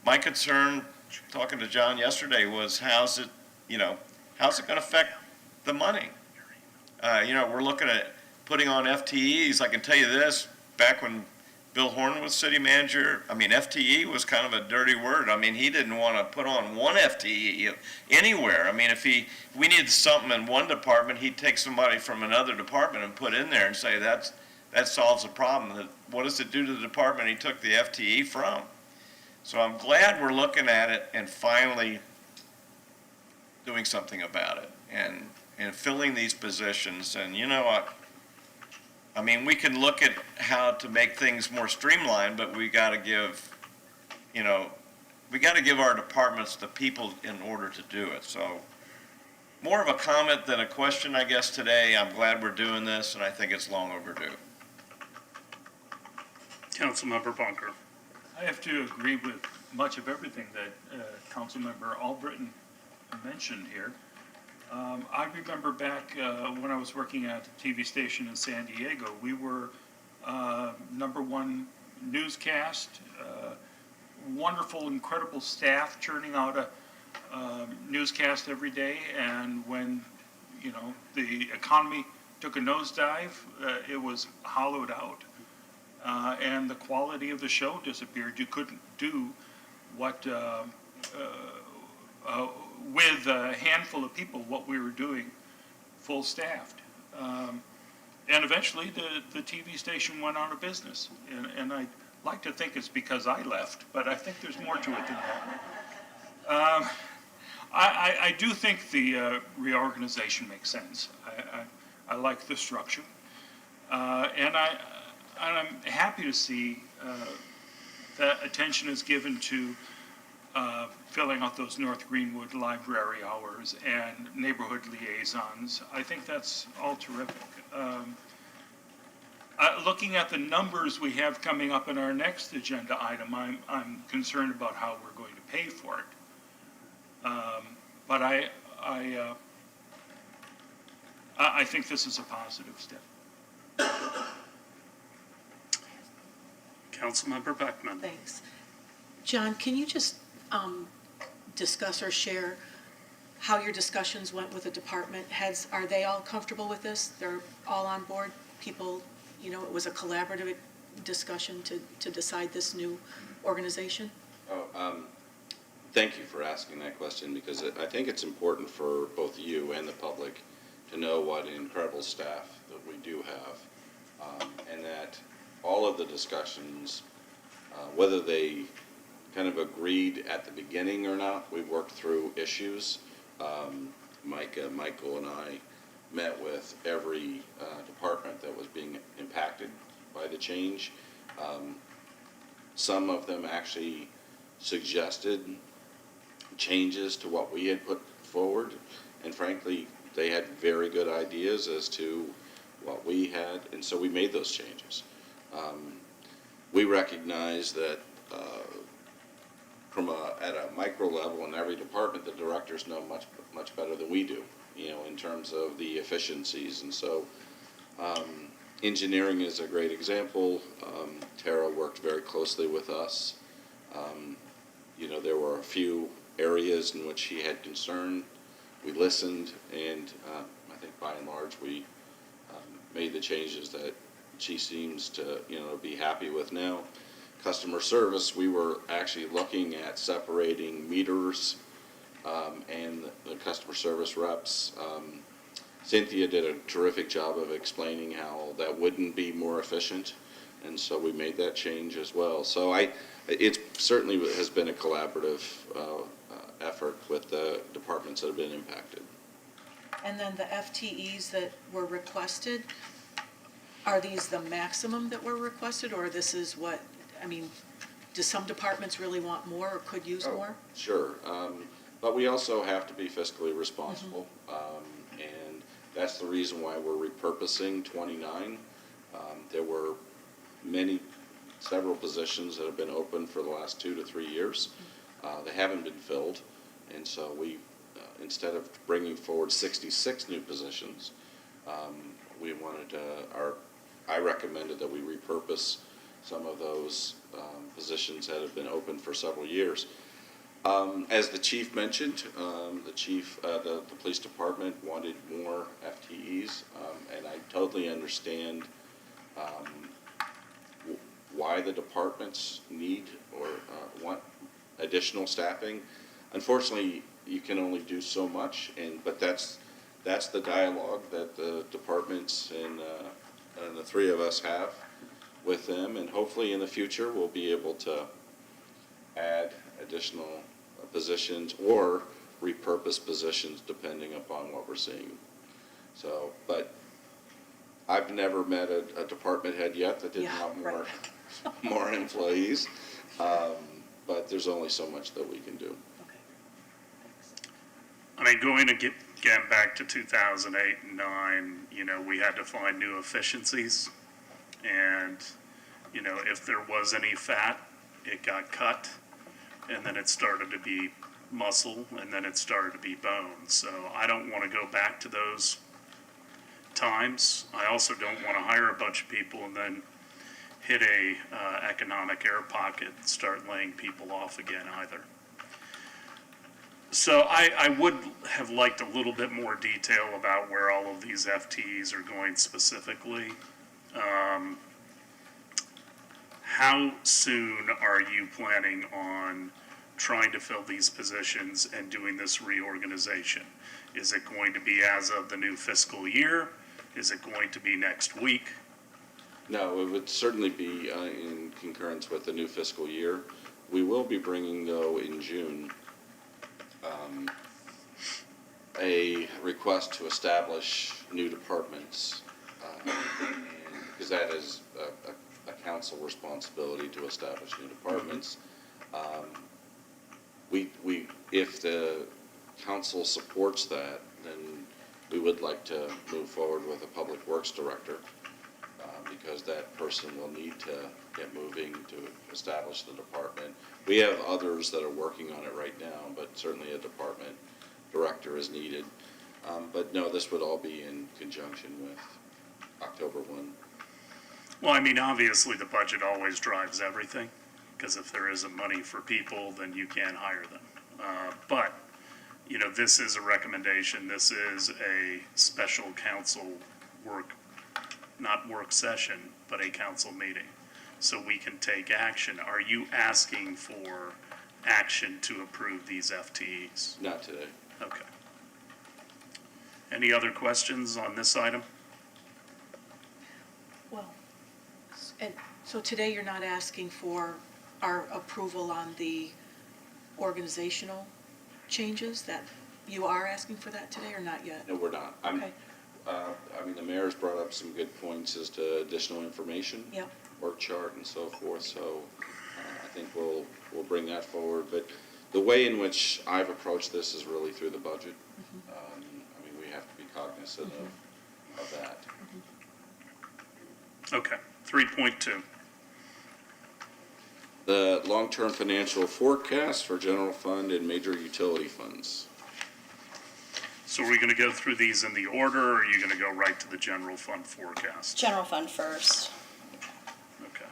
my concern, talking to John yesterday, was how's it going to affect the money? We're looking at putting on FTEs. I can tell you this, back when Bill Horn was city manager, I mean, FTE was kind of a dirty word. I mean, he didn't want to put on one FTE anywhere. I mean, if we needed something in one department, he'd take somebody from another department and put in there and say that solves the problem. What does it do to the department he took the FTE from? So I'm glad we're looking at it and finally doing something about it and filling these positions. And you know what? I mean, we can look at how to make things more streamlined, but we got to give our departments the people in order to do it. So more of a comment than a question, I guess, today. I'm glad we're doing this, and I think it's long overdue. Councilmember Bunker. I have to agree with much of everything that Councilmember Albritton mentioned here. I remember back when I was working at a TV station in San Diego, we were #1 newscast, wonderful, incredible staff churning out a newscast every day. And when, the economy took a nosedive, it was hollowed out. And the quality of the show disappeared. You couldn't do what, with a handful of people, what we were doing, full staffed. And eventually the TV station went out of business. And I'd like to think it's because I left, but I think there's more to it than that. I do think the reorganization makes sense. I like the structure. And I'm happy to see that attention is given to filling out those North Greenwood library hours and neighborhood liaisons. I think that's all terrific. Looking at the numbers we have coming up in our next agenda item, I'm concerned about how we're going to pay for it. But I think this is a positive step. Councilmember Beckman. Thanks. John, can you just discuss or share how your discussions went with the department heads? Are they all comfortable with this? They're all on board? People, it was a collaborative discussion to decide this new organization? Thank you for asking that question, because I think it's important for both you and the public to know what incredible staff that we do have, and that all of the discussions, whether they kind of agreed at the beginning or not, we worked through issues. Michael and I met with every department that was being impacted by the change. Some of them actually suggested changes to what we had put forward, and frankly, they had very good ideas as to what we had, and so we made those changes. We recognize that at a micro level in every department, the directors know much better than we do, in terms of the efficiencies. And so engineering is a great example. Tara worked very closely with us. There were a few areas in which she had concern. We listened, and I think by and large we made the changes that she seems to be happy with now. Customer service, we were actually looking at separating meters and the customer service reps. Cynthia did a terrific job of explaining how that wouldn't be more efficient, and so we made that change as well. So it certainly has been a collaborative effort with the departments that have been impacted. And then the FTEs that were requested, are these the maximum that were requested, or this is what, do some departments really want more or could use more? Sure, but we also have to be fiscally responsible, and that's the reason why we're repurposing 29. There were several positions that have been open for the last 2 to 3 years. They haven't been filled, and so we, instead of bringing forward 66 new positions, we wanted I recommended that we repurpose some of those positions that have been open for several years. As the chief mentioned, the police department wanted more FTEs, and I totally understand why the departments need or want additional staffing. Unfortunately, you can only do so much, but that's the dialogue that the departments and the three of us have with them, and hopefully in the future we'll be able to add additional positions or repurpose positions depending upon what we're seeing. So, but I've never met a department head yet that didn't want more more employees, but there's only so much that we can do. Going again back to 2008 and 9, we had to find new efficiencies, and if there was any fat, it got cut, and then it started to be muscle, and then it started to be bone. So I don't want to go back to those times. I also don't want to hire a bunch of people and then hit a economic air pocket and start laying people off again either. So I would have liked a little bit more detail about where all of these FTEs are going specifically. How soon are you planning on trying to fill these positions and doing this reorganization? Is it going to be as of the new fiscal year? Is it going to be next week? No, it would certainly be in concurrence with the new fiscal year. We will be bringing, though, in June, a request to establish new departments, because that is a council responsibility to establish new departments. If the council supports that, then we would like to move forward with a public works director, because that person will need to get moving to establish the department. We have others that are working on it right now, but certainly a department director is needed. But no, this would all be in conjunction with October 1. Well, obviously the budget always drives everything, because if there isn't money for people, then you can't hire them. But this is a recommendation. This is a special council not work session, but a council meeting. So we can take action. Are you asking for action to approve these FTEs? Not today. Okay. Any other questions on this item? Well, and so today you're not asking for our approval on the organizational changes, that you are asking for that today or not yet? No, we're not. Okay. The mayor's brought up some good points as to additional information. Yep. Work chart and so forth, so I think we'll bring that forward. But the way in which I've approached this is really through the budget. We have to be cognizant of that. Okay, 3.2. The long-term financial forecast for general fund and major utility funds. So are we going to go through these in the order, or are you going to go right to the general fund forecast? General fund first. Okay.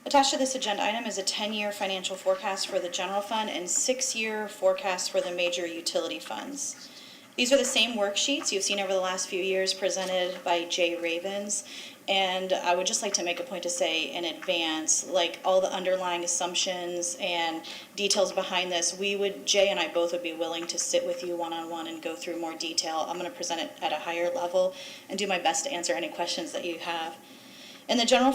Attached to this agenda item is a 10-year financial forecast for the general fund and 6-year forecast for the major utility funds. These are the same worksheets you've seen over the last few years presented by Jay Ravens. And I would just like to make a point to say in advance, like all the underlying assumptions and details behind this, Jay and I both would be willing to sit with you one-on-one and go through more detail. I'm going to present it at a higher level and do my best to answer any questions that you have. In the general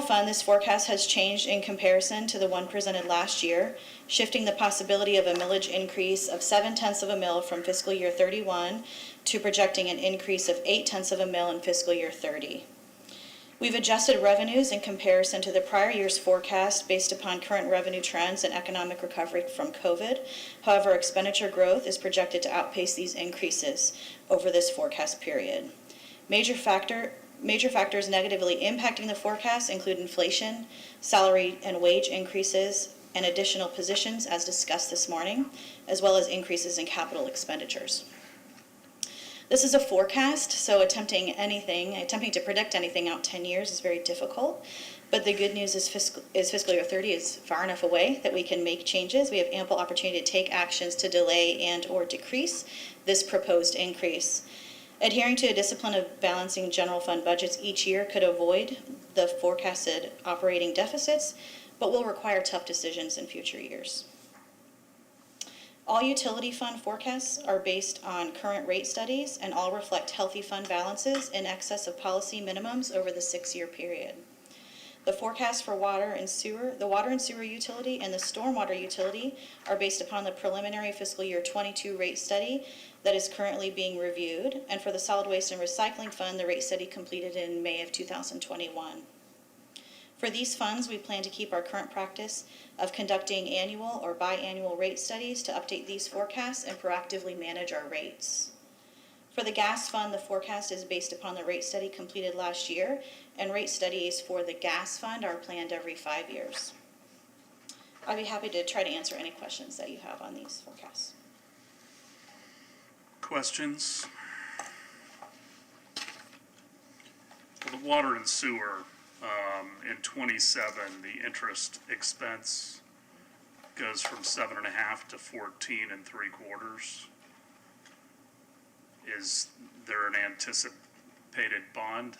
fund, this forecast has changed in comparison to the one presented last year, shifting the possibility of a millage increase of 0.7 of a mil from fiscal year 31 to projecting an increase of 0.8 of a mil in fiscal year 30. We've adjusted revenues in comparison to the prior year's forecast based upon current revenue trends and economic recovery from COVID. However, expenditure growth is projected to outpace these increases over this forecast period. Major factors negatively impacting the forecast include inflation, salary and wage increases, and additional positions as discussed this morning, as well as increases in capital expenditures. This is a forecast, so attempting to predict anything out 10 years is very difficult. But the good news is fiscal year 30 is far enough away that we can make changes. We have ample opportunity to take actions to delay and or decrease this proposed increase. Adhering to a discipline of balancing general fund budgets each year could avoid the forecasted operating deficits, but will require tough decisions in future years. All utility fund forecasts are based on current rate studies and all reflect healthy fund balances in excess of policy minimums over the 6-year period. The forecast for the water and sewer utility and the stormwater utility are based upon the preliminary fiscal year 22 rate study that is currently being reviewed, and for the solid waste and recycling fund, the rate study completed in May of 2021. For these funds, we plan to keep our current practice of conducting annual or biannual rate studies to update these forecasts and proactively manage our rates. For the gas fund, the forecast is based upon the rate study completed last year, and rate studies for the gas fund are planned every 5 years. I'd be happy to try to answer any questions that you have on these forecasts. Questions? For the water and sewer, in 27, the interest expense goes from 7.5 to 14.75. Is there an anticipated bond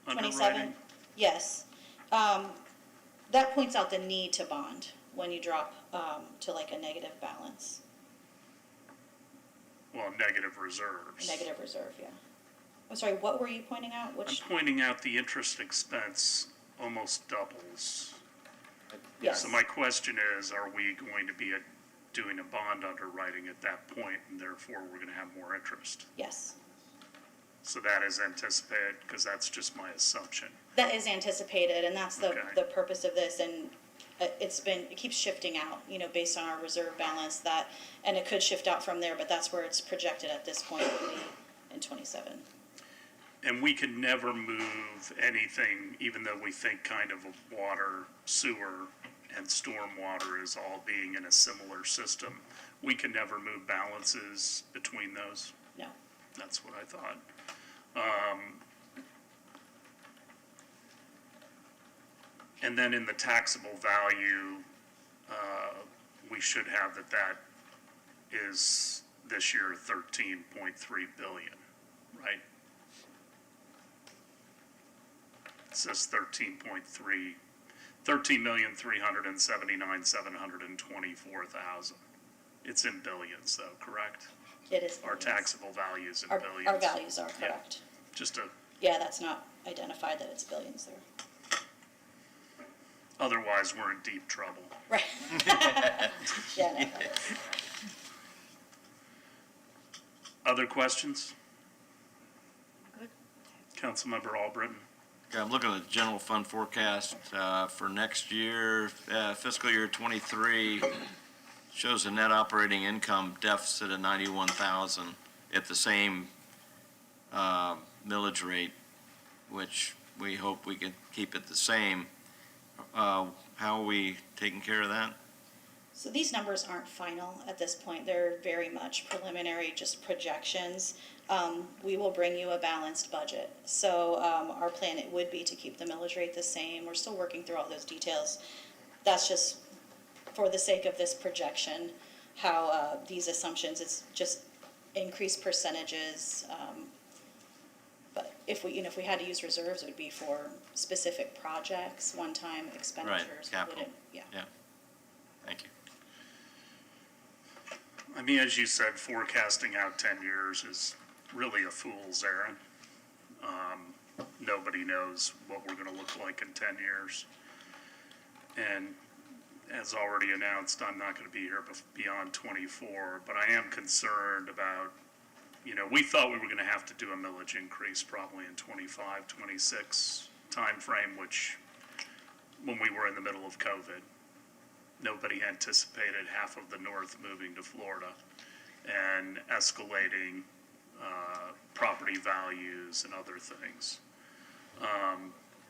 27, underwriting? yes. That points out the need to bond when you drop to like a negative balance. Well, negative reserves. Negative reserve, yeah. I'm sorry, what were you pointing out? I'm pointing out the interest expense almost doubles. Yes. So my question is, are we going to be doing a bond underwriting at that point, and therefore we're going to have more interest? Yes. So that is anticipated, because that's just my assumption. That is anticipated, and that's the, Okay. the purpose of this, and it keeps shifting out, based on our reserve balance, and it could shift out from there, but that's where it's projected at this point in 27. And we can never move anything, even though we think kind of water, sewer, and stormwater is all being in a similar system. We can never move balances between those. No. That's what I thought. And then in the taxable value, we should have that is this year 13.3 billion, right? It says 13,379,724,000. It's in billions though, correct? It is. Our billions. taxable values in Our billions. values are correct. Just a, Yeah, that's not identified that it's billions there. otherwise we're in deep trouble. Right. Yeah, no, that is. Other questions? Good. Councilmember Albritton? Okay, I'm looking at the general fund forecast for next year, fiscal year '23. shows a net operating income deficit of 91,000 at the same millage rate, which we hope we can keep it the same. How are we taking care of that? So these numbers aren't final at this point. They're very much preliminary, just projections. We will bring you a balanced budget. So our plan, it would be to keep the millage rate the same. We're still working through all those details. That's just for the sake of this projection, how these assumptions, it's just increased percentages. But if we, if we had to use reserves, it would be for specific projects, one-time expenditures. capital. Wouldn't- Yeah. Yeah, thank you. I mean, as you said, forecasting out 10 years is really a fool's errand. Nobody knows what we're gonna look like in 10 years. And as already announced, I'm not gonna be here beyond 24, but I am concerned about, we thought we were gonna have to do a millage increase probably in 25, 26 timeframe, which, when we were in the middle of COVID, nobody anticipated half of the north moving to Florida and escalating property values and other things.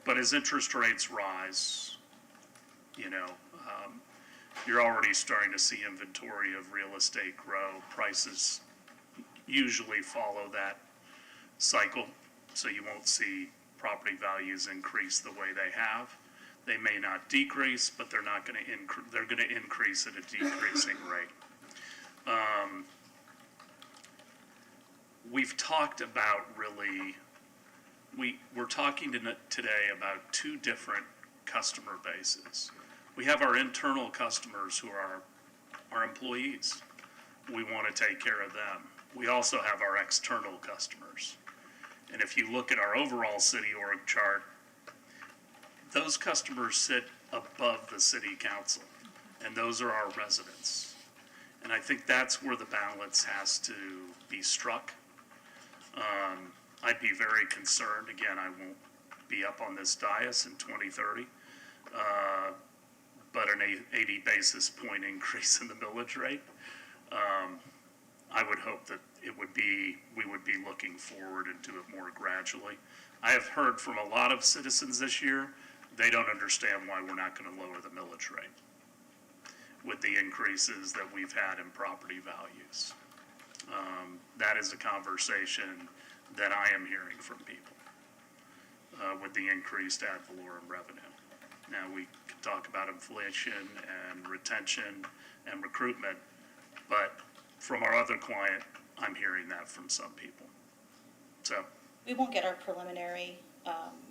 But as interest rates rise, you're already starting to see inventory of real estate grow. Prices usually follow that cycle, so you won't see property values increase the way they have. They may not decrease, but they're not going to increase. They're going to increase at a decreasing rate. We've talked about we're talking today about two different customer bases. We have our internal customers who are our employees. We want to take care of them. We also have our external customers. And if you look at our overall city org chart, those customers sit above the city council, and those are our residents. And I think that's where the balance has to be struck. I'd be very concerned, again, I won't be up on this dais in 2030, but an 80 basis point increase in the millage rate, I would hope that we would be looking forward and do it more gradually. I have heard from a lot of citizens this year, they don't understand why we're not going to lower the millage rate with the increases that we've had in property values. That is a conversation that I am hearing from people with the increased ad valorem revenue. Now, we can talk about inflation and retention and recruitment, but from our other client, I'm hearing that from some people. So, We won't get our preliminary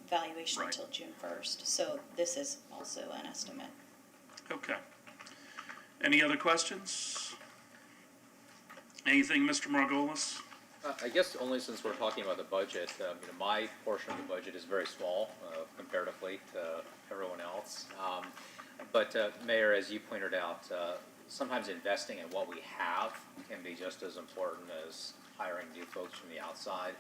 valuation Right. until June 1st, so this is also an estimate. okay. Any other questions? Anything, Mr. Margolis? I guess only since we're talking about the budget, my portion of the budget is very small comparatively to everyone else. But Mayor, as you pointed out, sometimes investing in what we have can be just as important as hiring new folks from the outside.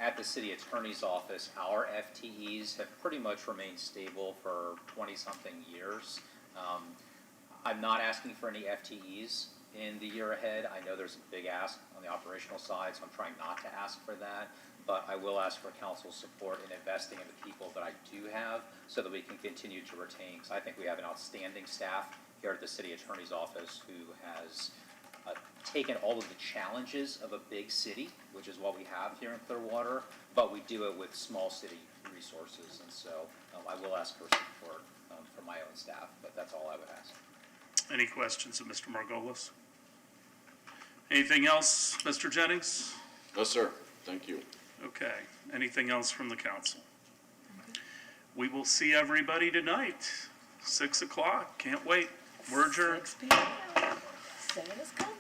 At the city attorney's office, our FTEs have pretty much remained stable for 20-something years. I'm not asking for any FTEs in the year ahead. I know there's a big ask on the operational side, so I'm trying not to ask for that. But I will ask for council's support in investing in the people that I do have so that we can continue to retain. Because I think we have an outstanding staff here at the city attorney's office who has taken all of the challenges of a big city, which is what we have here in Clearwater, but we do it with small city resources. And so I will ask for support from my own staff, but that's all I would ask. Any questions of Mr. Margolis? Anything else, Mr. Jennings? No, sir. Thank you. Okay. Anything else from the council? We will see everybody tonight, 6 o'clock. Can't wait. We're adjourned. 6 p.m. Santa's coming.